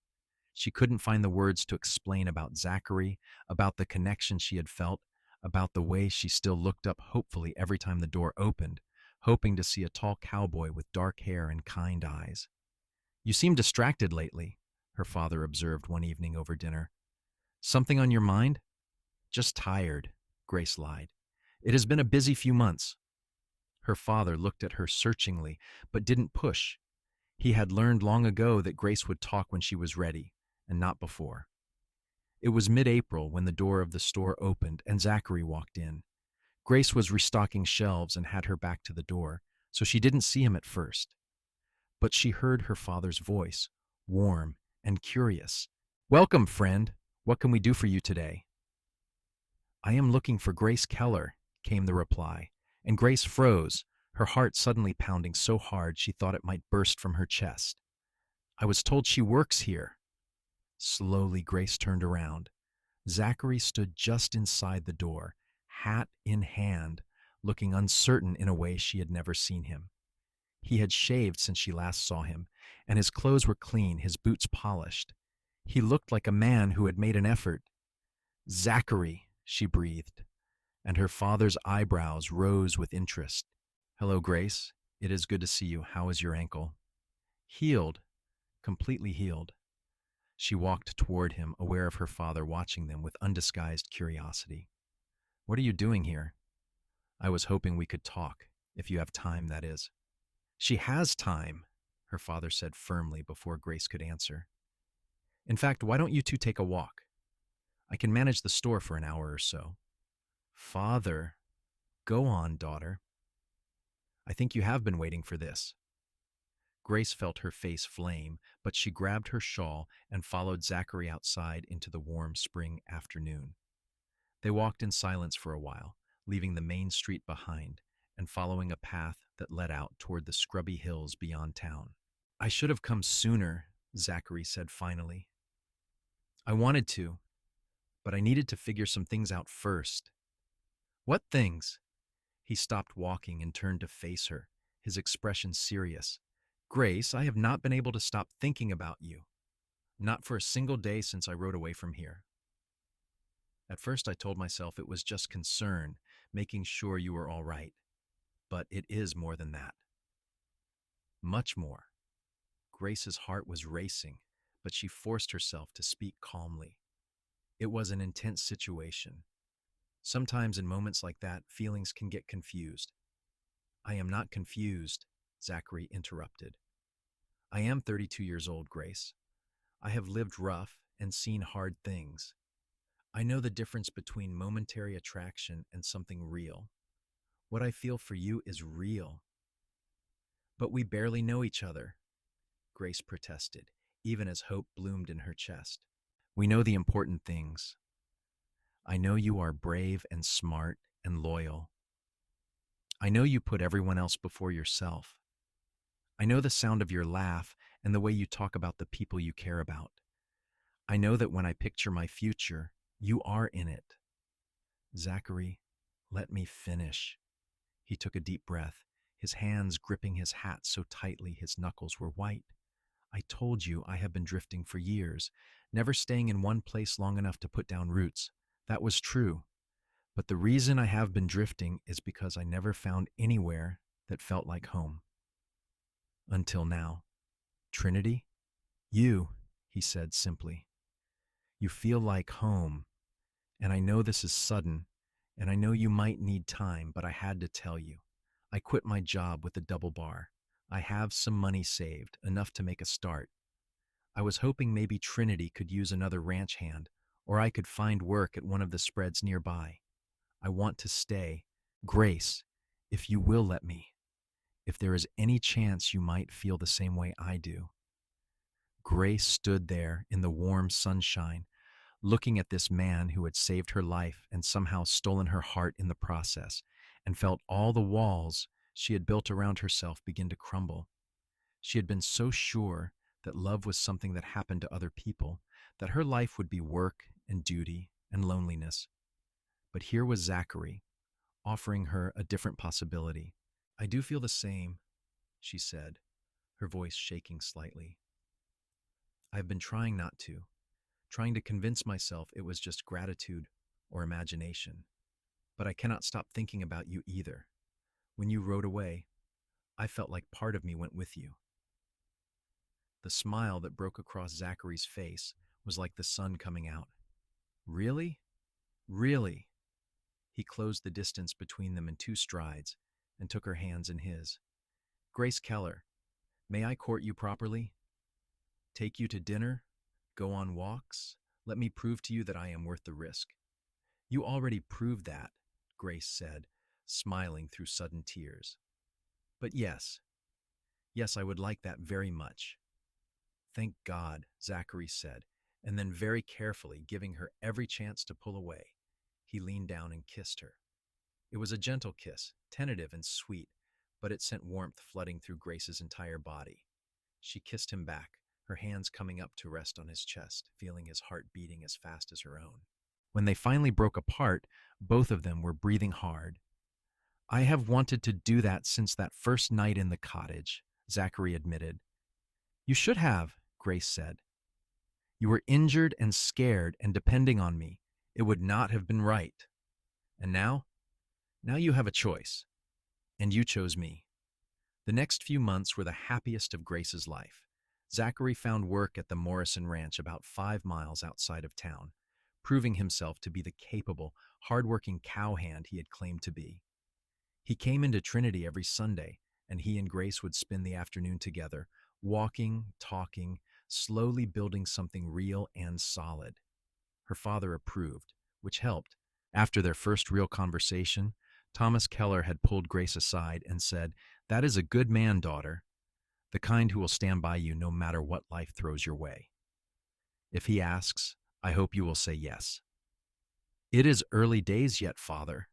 She couldn't find the words to explain about Zachary, about the connection she had felt, about the way she still looked up hopefully every time the door opened, hoping to see a tall cowboy with dark hair and kind eyes. "You seem distracted lately," her father observed one evening over dinner. "Something on your mind?" "Just tired," Grace lied. "It has been a busy few months." Her father looked at her searchingly, but didn't push. He had learned long ago that Grace would talk when she was ready, and not before. It was mid-April when the door of the store opened and Zachary walked in. Grace was restocking shelves and had her back to the door, so she didn't see him at first. But she heard her father's voice, warm and curious. "Welcome, friend. What can we do for you today?" "I am looking for Grace Keller," came the reply, and Grace froze, her heart suddenly pounding so hard she thought it might burst from her chest. "I was told she works here." Slowly, Grace turned around. Zachary stood just inside the door, hat in hand, looking uncertain in a way she had never seen him. He had shaved since she last saw him, and his clothes were clean, his boots polished. He looked like a man who had made an effort. "Zachary," she breathed, and her father's eyebrows rose with interest. "Hello, Grace. It is good to see you. How is your ankle?" "Healed. Completely healed." She walked toward him, aware of her father watching them with undisguised curiosity. "What are you doing here?" "I was hoping we could talk, if you have time, that is." "She has time," her father said firmly before Grace could answer. "In fact, why don't you two take a walk? I can manage the store for an hour or so." "Father." "Go on, daughter. I think you have been waiting for this." Grace felt her face flame, but she grabbed her shawl and followed Zachary outside into the warm spring afternoon. They walked in silence for a while, leaving the main street behind and following a path that led out toward the scrubby hills beyond town. "I should have come sooner," Zachary said finally. "I wanted to, but I needed to figure some things out first." "What things?" He stopped walking and turned to face her, his expression serious. "Grace, I have not been able to stop thinking about you. Not for a single day since I rode away from here. At first I told myself it was just concern, making sure you were all right. But it is more than that. Much more. Grace's heart was racing, but she forced herself to speak calmly. It was an intense situation. Sometimes in moments like that, feelings can get confused. I am not confused, Zachary interrupted. I am 32 years old, Grace. I have lived rough and seen hard things. I know the difference between momentary attraction and something real. What I feel for you is real. But we barely know each other, Grace protested, even as hope bloomed in her chest. We know the important things. I know you are brave and smart and loyal. I know you put everyone else before yourself. I know the sound of your laugh and the way you talk about the people you care about. I know that when I picture my future, you are in it. Zachary, let me finish. He took a deep breath, his hands gripping his hat so tightly his knuckles were white. I told you I have been drifting for years, never staying in one place long enough to put down roots. That was true. But the reason I have been drifting is because I never found anywhere that felt like home. Until now. Trinity? You, he said simply. You feel like home, and I know this is sudden, and I know you might need time, but I had to tell you. I quit my job with the double bar. I have some money saved, enough to make a start. I was hoping maybe Trinity could use another ranch hand, or I could find work at one of the spreads nearby. I want to stay. Grace, if you will let me, if there is any chance you might feel the same way I do. Grace stood there in the warm sunshine, looking at this man who had saved her life and somehow stolen her heart in the process, and felt all the walls she had built around herself begin to crumble. She had been so sure that love was something that happened to other people, that her life would be work and duty and loneliness. But here was Zachary, offering her a different possibility. I do feel the same, she said, her voice shaking slightly. I've been trying not to, trying to convince myself it was just gratitude or imagination. But I cannot stop thinking about you either. When you rode away, I felt like part of me went with you. The smile that broke across Zachary's face was like the sun coming out. Really? Really? He closed the distance between them in 2 strides and took her hands in his. Grace Keller, may I court you properly? Take you to dinner? Go on walks? Let me prove to you that I am worth the risk. You already proved that, Grace said, smiling through sudden tears. But yes, I would like that very much. Thank God, Zachary said, and then very carefully, giving her every chance to pull away, he leaned down and kissed her. It was a gentle kiss, tentative and sweet, but it sent warmth flooding through Grace's entire body. She kissed him back, her hands coming up to rest on his chest, feeling his heart beating as fast as her own. When they finally broke apart, both of them were breathing hard. I have wanted to do that since that first night in the cottage, Zachary admitted. You should have, Grace said. You were injured and scared and depending on me. It would not have been right. And now? Now you have a choice. And you chose me. The next few months were the happiest of Grace's life. Zachary found work at the Morrison Ranch about 5 miles outside of town, proving himself to be the capable, hard-working cowhand he had claimed to be. He came into Trinity every Sunday, and he and Grace would spend the afternoon together, walking, talking, slowly building something real and solid. Her father approved, which helped. After their first real conversation, Thomas Keller had pulled Grace aside and said, "That is a good man, daughter, the kind who will stand by you no matter what life throws your way. If he asks, I hope you will say yes." It is early days yet, Father,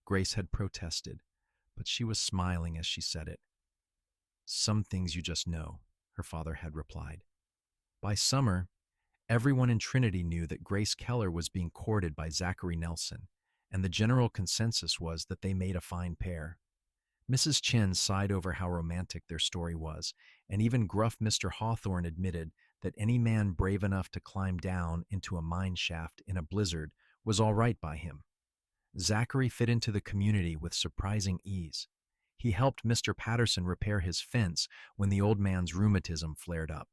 Grace had protested, but she was smiling as she said it. Some things you just know, her father had replied. By summer, everyone in Trinity knew that Grace Keller was being courted by Zachary Nelson, and the general consensus was that they made a fine pair. Mrs. Chin sighed over how romantic their story was, and even gruff Mr. Hawthorne admitted that any man brave enough to climb down into a mine shaft in a blizzard was all right by him. Zachary fit into the community with surprising ease. He helped Mr. Patterson repair his fence when the old man's rheumatism flared up.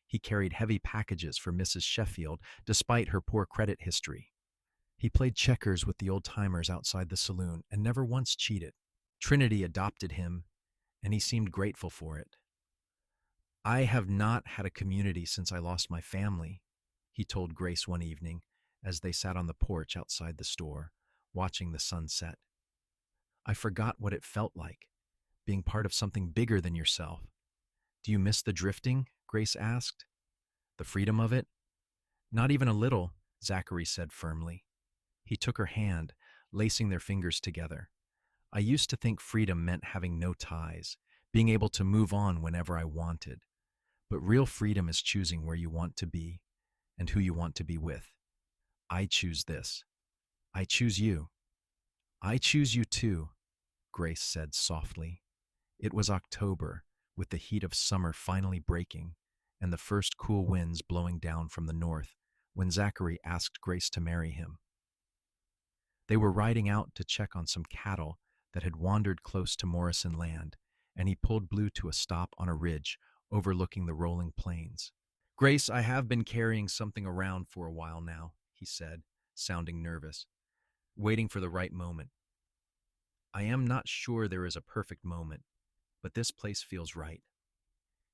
He carried heavy packages for Mrs. Sheffield despite her poor credit history. He played checkers with the old-timers outside the saloon and never once cheated. Trinity adopted him, and he seemed grateful for it. "I have not had a community since I lost my family," he told Grace one evening as they sat on the porch outside the store, watching the sun set. "I forgot what it felt like, being part of something bigger than yourself." "Do you miss the drifting?" Grace asked. "The freedom of it?" "Not even a little," Zachary said firmly. He took her hand, lacing their fingers together. "I used to think freedom meant having no ties, being able to move on whenever I wanted. But real freedom is choosing where you want to be and who you want to be with. I choose this. I choose you." "I choose you too," Grace said softly. It was October, with the heat of summer finally breaking and the first cool winds blowing down from the north, when Zachary asked Grace to marry him. They were riding out to check on some cattle that had wandered close to Morrison land, and he pulled Blue to a stop on a ridge overlooking the rolling plains. "Grace, I have been carrying something around for a while now," he said, sounding nervous, "waiting for the right moment. I am not sure there is a perfect moment, but this place feels right."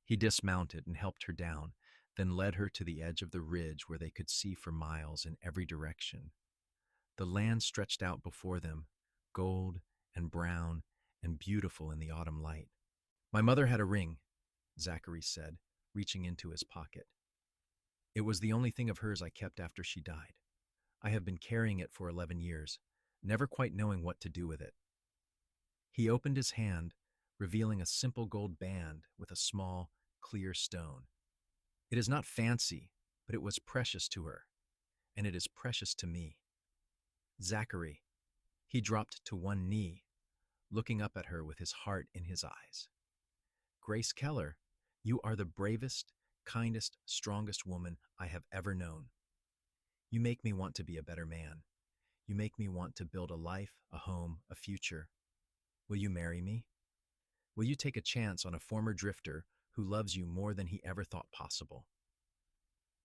He dismounted and helped her down, then led her to the edge of the ridge where they could see for miles in every direction. The land stretched out before them, gold and brown and beautiful in the autumn light. "My mother had a ring," Zachary said, reaching into his pocket. "It was the only thing of hers I kept after she died. I have been carrying it for 11 years, never quite knowing what to do with it." He opened his hand, revealing a simple gold band with a small, clear stone. "It is not fancy, but it was precious to her, and it is precious to me." "Zachary," he dropped to one knee, looking up at her with his heart in his eyes. "Grace Keller, you are the bravest, kindest, strongest woman I have ever known. You make me want to be a better man. You make me want to build a life, a home, a future. Will you marry me? Will you take a chance on a former drifter who loves you more than he ever thought possible?"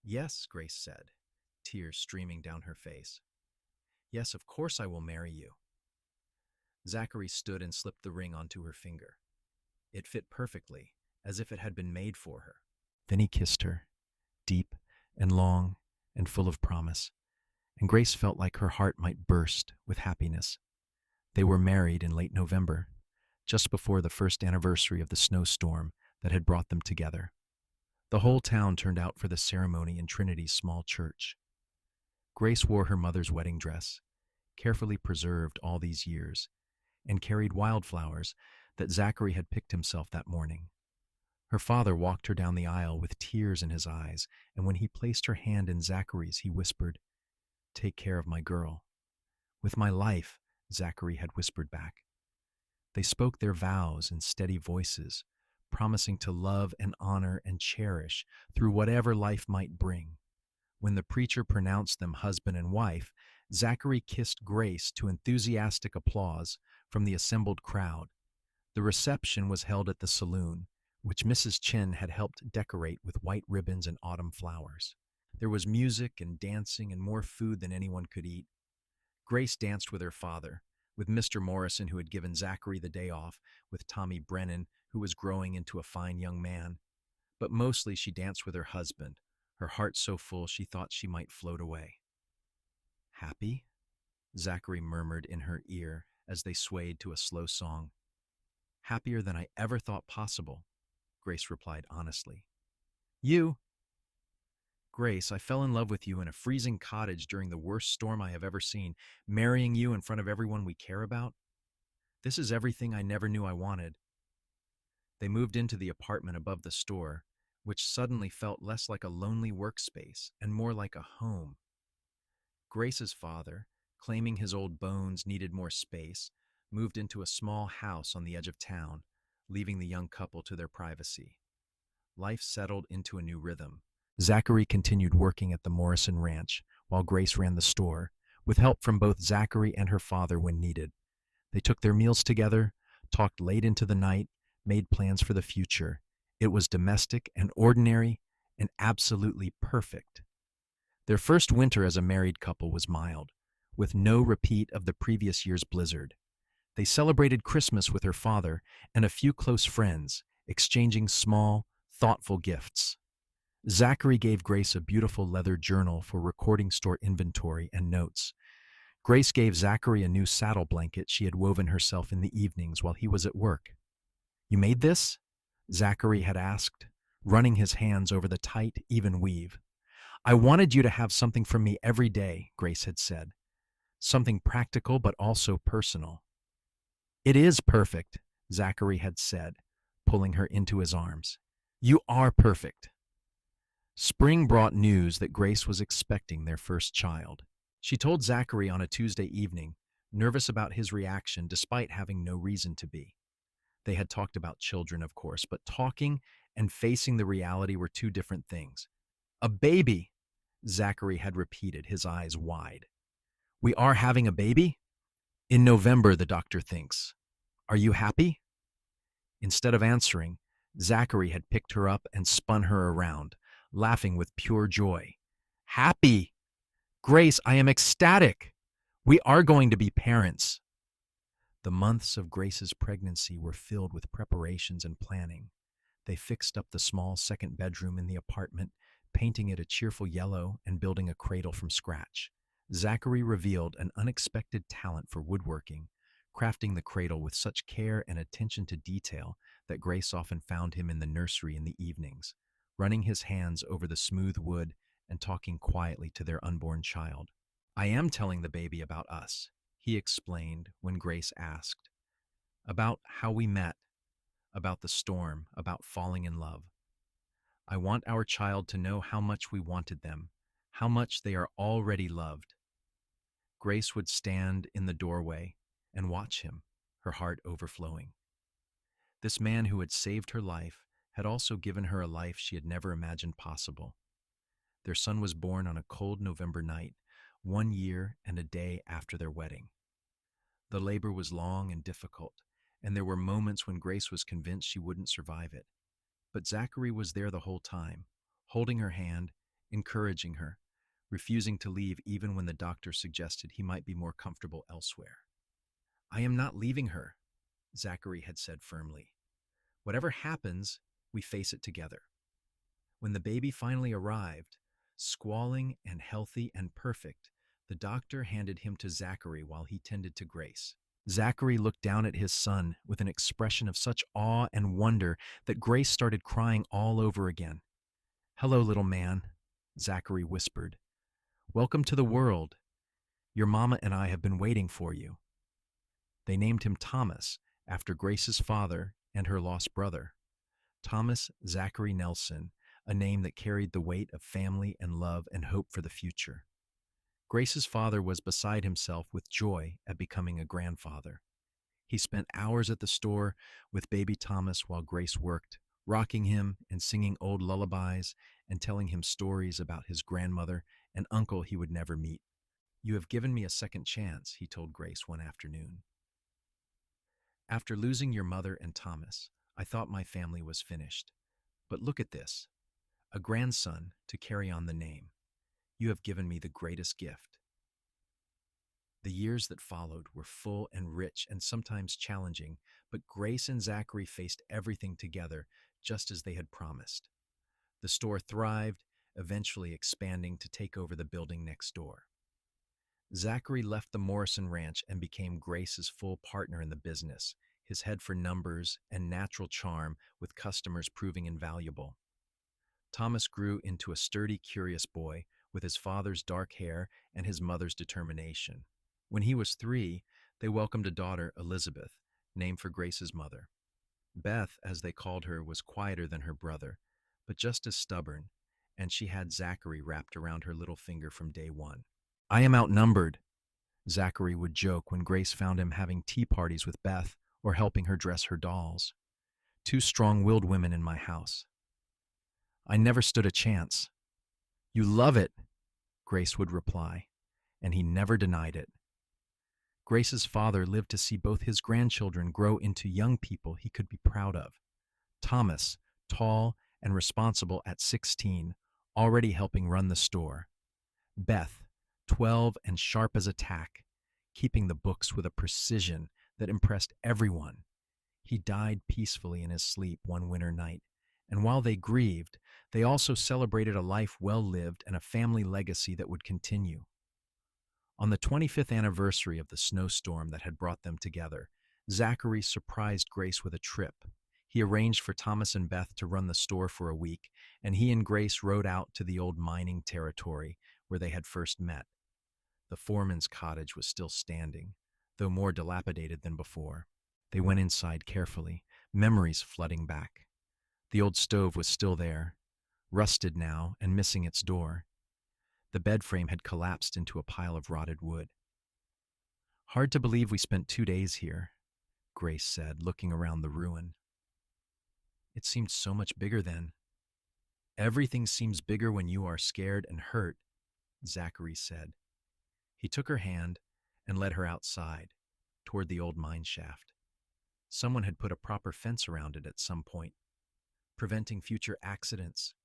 "Yes," Grace said, tears streaming down her face. "Yes, of course I will marry you." Zachary stood and slipped the ring onto her finger. It fit perfectly, as if it had been made for her. Then he kissed her, deep and long and full of promise, and Grace felt like her heart might burst with happiness. They were married in late November, just before the first anniversary of the snowstorm that had brought them together. The whole town turned out for the ceremony in Trinity's small church. Grace wore her mother's wedding dress, carefully preserved all these years, and carried wildflowers that Zachary had picked himself that morning. Her father walked her down the aisle with tears in his eyes, and when he placed her hand in Zachary's, he whispered, "Take care of my girl." "With my life," Zachary had whispered back. They spoke their vows in steady voices, promising to love and honor and cherish through whatever life might bring. When the preacher pronounced them husband and wife, Zachary kissed Grace to enthusiastic applause from the assembled crowd. The reception was held at the saloon, which Mrs. Chin had helped decorate with white ribbons and autumn flowers. There was music and dancing and more food than anyone could eat. Grace danced with her father, with Mr. Morrison, who had given Zachary the day off, with Tommy Brennan, who was growing into a fine young man. But mostly she danced with her husband, her heart so full she thought she might float away. "Happy?" Zachary murmured in her ear as they swayed to a slow song. "Happier than I ever thought possible," Grace replied honestly. "You?" "Grace, I fell in love with you in a freezing cottage during the worst storm I have ever seen, marrying you in front of everyone we care about. This is everything I never knew I wanted." They moved into the apartment above the store, which suddenly felt less like a lonely workspace and more like a home. Grace's father, claiming his old bones needed more space, moved into a small house on the edge of town, leaving the young couple to their privacy. Life settled into a new rhythm. Zachary continued working at the Morrison Ranch, while Grace ran the store, with help from both Zachary and her father when needed. They took their meals together, talked late into the night, made plans for the future. It was domestic and ordinary and absolutely perfect. Their first winter as a married couple was mild, with no repeat of the previous year's blizzard. They celebrated Christmas with her father and a few close friends, exchanging small, thoughtful gifts. Zachary gave Grace a beautiful leather journal for recording store inventory and notes. Grace gave Zachary a new saddle blanket she had woven herself in the evenings while he was at work. "You made this?" Zachary had asked, running his hands over the tight, even weave. "I wanted you to have something from me every day," Grace had said. "Something practical but also personal." "It is perfect," Zachary had said, pulling her into his arms. "You are perfect." Spring brought news that Grace was expecting their first child. She told Zachary on a Tuesday evening, nervous about his reaction despite having no reason to be. They had talked about children, of course, but talking and facing the reality were two different things. "A baby," Zachary had repeated, his eyes wide. "We are having a baby? In November, the doctor thinks. Are you happy?" Instead of answering, Zachary had picked her up and spun her around, laughing with pure joy. "Happy! Grace, I am ecstatic! We are going to be parents." The months of Grace's pregnancy were filled with preparations and planning. They fixed up the small second bedroom in the apartment, painting it a cheerful yellow and building a cradle from scratch. Zachary revealed an unexpected talent for woodworking, crafting the cradle with such care and attention to detail that Grace often found him in the nursery in the evenings, running his hands over the smooth wood and talking quietly to their unborn child. "I am telling the baby about us," he explained when Grace asked. "About how we met, about the storm, about falling in love. I want our child to know how much we wanted them, how much they are already loved." Grace would stand in the doorway and watch him, her heart overflowing. This man who had saved her life had also given her a life she had never imagined possible. Their son was born on a cold November night, 1 year and a day after their wedding. The labor was long and difficult, and there were moments when Grace was convinced she wouldn't survive it. But Zachary was there the whole time, holding her hand, encouraging her, refusing to leave even when the doctor suggested he might be more comfortable elsewhere. "I am not leaving her," Zachary had said firmly. "Whatever happens, we face it together." When the baby finally arrived, squalling and healthy and perfect, the doctor handed him to Zachary while he tended to Grace. Zachary looked down at his son with an expression of such awe and wonder that Grace started crying all over again. "Hello, little man," Zachary whispered. "Welcome to the world. Your mama and I have been waiting for you." They named him Thomas, after Grace's father and her lost brother. Thomas Zachary Nelson, a name that carried the weight of family and love and hope for the future. Grace's father was beside himself with joy at becoming a grandfather. He spent hours at the store with baby Thomas while Grace worked, rocking him and singing old lullabies and telling him stories about his grandmother and uncle he would never meet. "You have given me a second chance," he told Grace one afternoon. "After losing your mother and Thomas, I thought my family was finished. But look at this, a grandson to carry on the name. You have given me the greatest gift." The years that followed were full and rich and sometimes challenging, but Grace and Zachary faced everything together just as they had promised. The store thrived, eventually expanding to take over the building next door. Zachary left the Morrison Ranch and became Grace's full partner in the business, his head for numbers and natural charm with customers proving invaluable. Thomas grew into a sturdy, curious boy with his father's dark hair and his mother's determination. When he was 3, they welcomed a daughter, Elizabeth, named for Grace's mother. Beth, as they called her, was quieter than her brother, but just as stubborn, and she had Zachary wrapped around her little finger from day one. "I am outnumbered," Zachary would joke when Grace found him having tea parties with Beth or helping her dress her dolls. "Two strong-willed women in my house. I never stood a chance." "You love it," Grace would reply, and he never denied it. Grace's father lived to see both his grandchildren grow into young people he could be proud of. Thomas, tall and responsible at 16, already helping run the store. Beth, 12 and sharp as a tack, keeping the books with a precision that impressed everyone. He died peacefully in his sleep one winter night, and while they grieved, they also celebrated a life well lived and a family legacy that would continue. On the 25th anniversary of the snowstorm that had brought them together, Zachary surprised Grace with a trip. He arranged for Thomas and Beth to run the store for a week, and he and Grace rode out to the old mining territory where they had first met. The foreman's cottage was still standing, though more dilapidated than before. They went inside carefully, memories flooding back. The old stove was still there, rusted now and missing its door. The bed frame had collapsed into a pile of rotted wood. "Hard to believe we spent 2 days here," Grace said, looking around the ruin. "It seemed so much bigger then." "Everything seems bigger when you are scared and hurt," Zachary said. He took her hand and led her outside, toward the old mine shaft. Someone had put a proper fence around it at some point, preventing future accidents.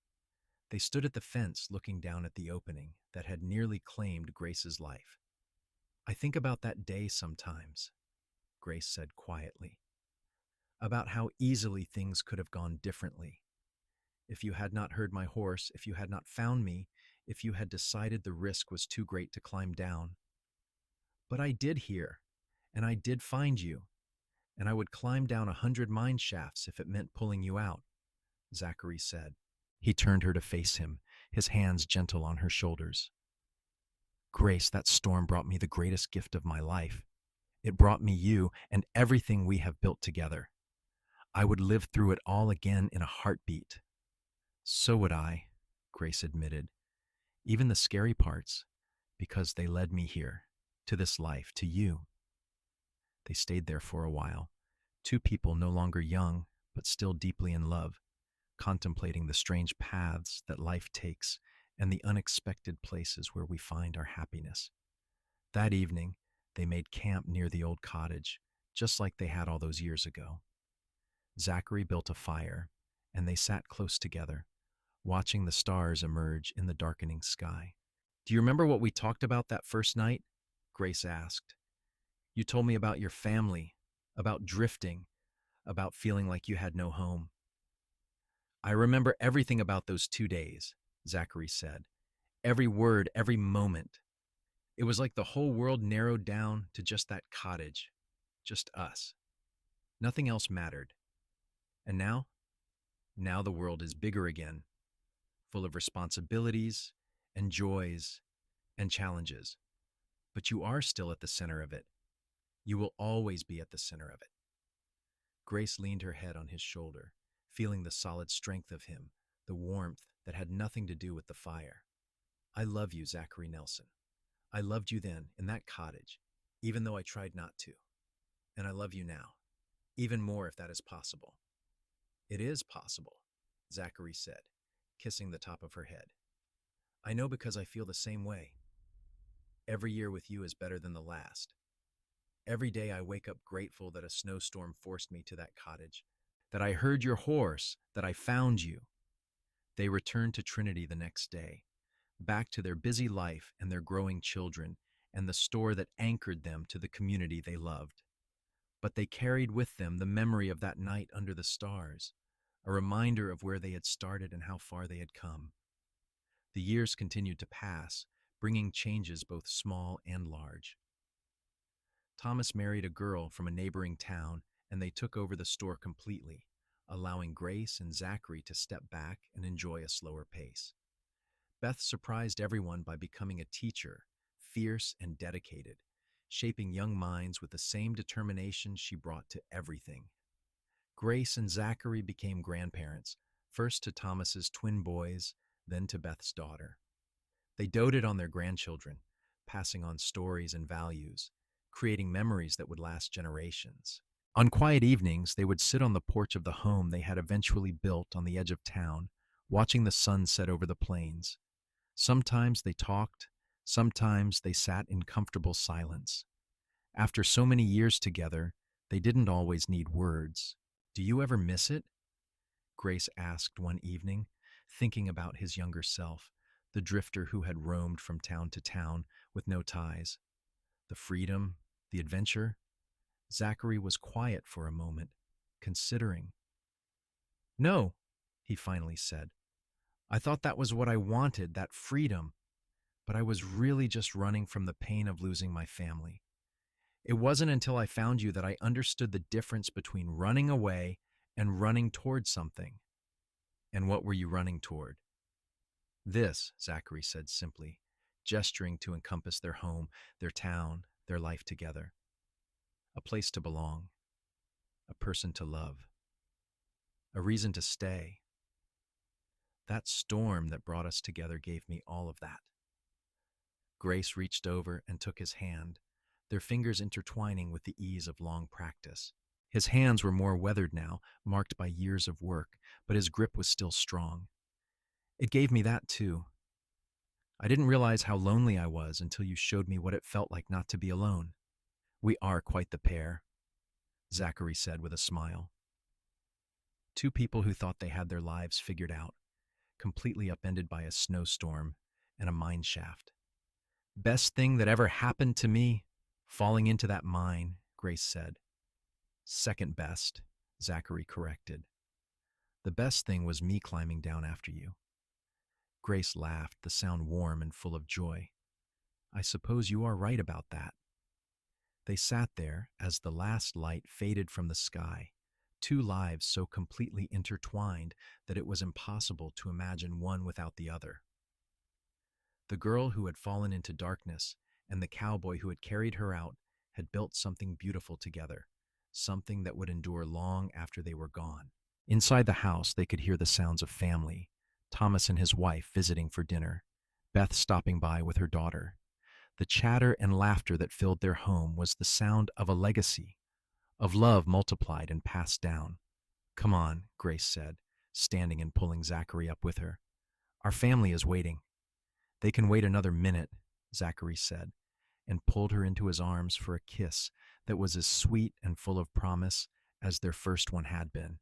They stood at the fence looking down at the opening that had nearly claimed Grace's life. "I think about that day sometimes," Grace said quietly, "about how easily things could have gone differently. If you had not heard my horse, if you had not found me, if you had decided the risk was too great to climb down. But I did hear, and I did find you, and I would climb down 100 mine shafts if it meant pulling you out," Zachary said. He turned her to face him, his hands gentle on her shoulders. "Grace, that storm brought me the greatest gift of my life. It brought me you and everything we have built together. I would live through it all again in a heartbeat." "So would I," Grace admitted. "Even the scary parts, because they led me here, to this life, to you." They stayed there for a while, two people no longer young, but still deeply in love, contemplating the strange paths that life takes and the unexpected places where we find our happiness. That evening, they made camp near the old cottage, just like they had all those years ago. Zachary built a fire, and they sat close together, watching the stars emerge in the darkening sky. "Do you remember what we talked about that first night?" Grace asked. "You told me about your family, about drifting, about feeling like you had no home." "I remember everything about those 2 days," Zachary said. "Every word, every moment. It was like the whole world narrowed down to just that cottage, just us. Nothing else mattered. And now? Now the world is bigger again, full of responsibilities and joys and challenges. But you are still at the center of it. You will always be at the center of it." Grace leaned her head on his shoulder, feeling the solid strength of him, the warmth that had nothing to do with the fire. "I love you, Zachary Nelson. I loved you then, in that cottage, even though I tried not to. And I love you now, even more if that is possible." "It is possible," Zachary said, kissing the top of her head. "I know because I feel the same way. Every year with you is better than the last. Every day I wake up grateful that a snowstorm forced me to that cottage, that I heard your horse, that I found you." They returned to Trinity the next day, back to their busy life and their growing children, and the store that anchored them to the community they loved. But they carried with them the memory of that night under the stars, a reminder of where they had started and how far they had come. The years continued to pass, bringing changes both small and large. Thomas married a girl from a neighboring town, and they took over the store completely, allowing Grace and Zachary to step back and enjoy a slower pace. Beth surprised everyone by becoming a teacher, fierce and dedicated, shaping young minds with the same determination she brought to everything. Grace and Zachary became grandparents, first to Thomas's twin boys, then to Beth's daughter. They doted on their grandchildren, passing on stories and values, creating memories that would last generations. On quiet evenings, they would sit on the porch of the home they had eventually built on the edge of town, watching the sun set over the plains. Sometimes they talked, sometimes they sat in comfortable silence. After so many years together, they didn't always need words. Do you ever miss it? Grace asked one evening, thinking about his younger self, the drifter who had roamed from town to town with no ties. The freedom, the adventure. Zachary was quiet for a moment, considering. No, he finally said. I thought that was what I wanted, that freedom, but I was really just running from the pain of losing my family. It wasn't until I found you that I understood the difference between running away and running toward something. And what were you running toward? This, Zachary said simply, gesturing to encompass their home, their town, their life together. A place to belong, a person to love, a reason to stay. That storm that brought us together gave me all of that. Grace reached over and took his hand, their fingers intertwining with the ease of long practice. His hands were more weathered now, marked by years of work, but his grip was still strong. It gave me that too. I didn't realize how lonely I was until you showed me what it felt like not to be alone. We are quite the pair, Zachary said with a smile. Two people who thought they had their lives figured out, completely upended by a snowstorm and a mine shaft. Best thing that ever happened to me, falling into that mine, Grace said. Second best, Zachary corrected. The best thing was me climbing down after you. Grace laughed, the sound warm and full of joy. I suppose you are right about that. They sat there as the last light faded from the sky, two lives so completely intertwined that it was impossible to imagine one without the other. The girl who had fallen into darkness and the cowboy who had carried her out had built something beautiful together, something that would endure long after they were gone. Inside the house, they could hear the sounds of family, Thomas and his wife visiting for dinner, Beth stopping by with her daughter. The chatter and laughter that filled their home was the sound of a legacy, of love multiplied and passed down. Come on, Grace said, standing and pulling Zachary up with her. Our family is waiting. They can wait another minute, Zachary said, and pulled her into his arms for a kiss that was as sweet and full of promise as their first one had been,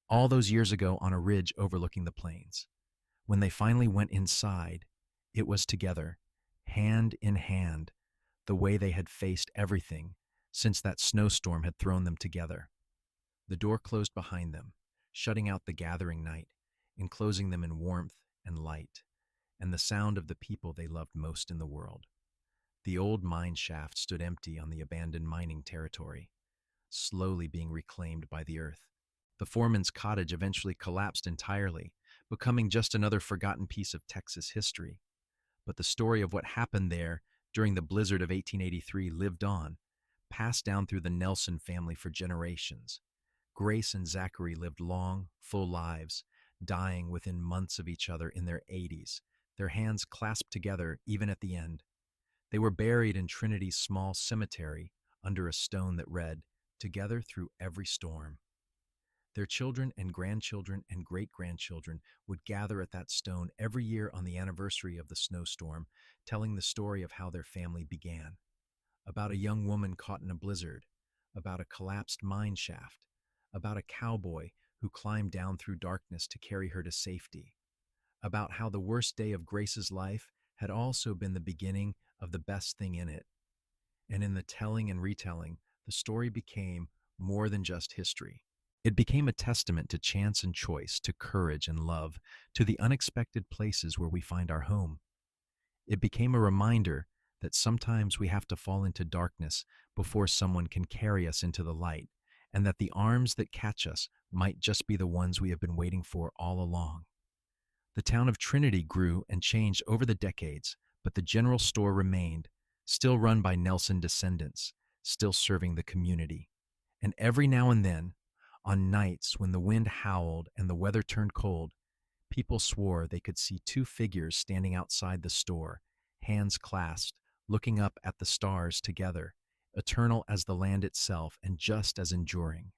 all those years ago on a ridge overlooking the plains. When they finally went inside, it was together, hand in hand, the way they had faced everything since that snowstorm had thrown them together. The door closed behind them, shutting out the gathering night, enclosing them in warmth and light, and the sound of the people they loved most in the world. The old mine shaft stood empty on the abandoned mining territory, slowly being reclaimed by the earth. The foreman's cottage eventually collapsed entirely, becoming just another forgotten piece of Texas history. But the story of what happened there during the blizzard of 1883 lived on, passed down through the Nelson family for generations. Grace and Zachary lived long, full lives, dying within months of each other in their 80s, their hands clasped together even at the end. They were buried in Trinity's small cemetery under a stone that read, "Together through every storm." Their children and grandchildren and great-grandchildren would gather at that stone every year on the anniversary of the snowstorm, telling the story of how their family began. About a young woman caught in a blizzard, about a collapsed mine shaft, about a cowboy who climbed down through darkness to carry her to safety, about how the worst day of Grace's life had also been the beginning of the best thing in it. And in the telling and retelling, the story became more than just history. It became a testament to chance and choice, to courage and love, to the unexpected places where we find our home. It became a reminder that sometimes we have to fall into darkness before someone can carry us into the light, and that the arms that catch us might just be the ones we have been waiting for all along. The town of Trinity grew and changed over the decades, but the general store remained, still run by Nelson descendants, still serving the community. And every now and then, on nights when the wind howled and the weather turned cold, people swore they could see two figures standing outside the store, hands clasped, looking up at the stars together, eternal as the land itself and just as enduring.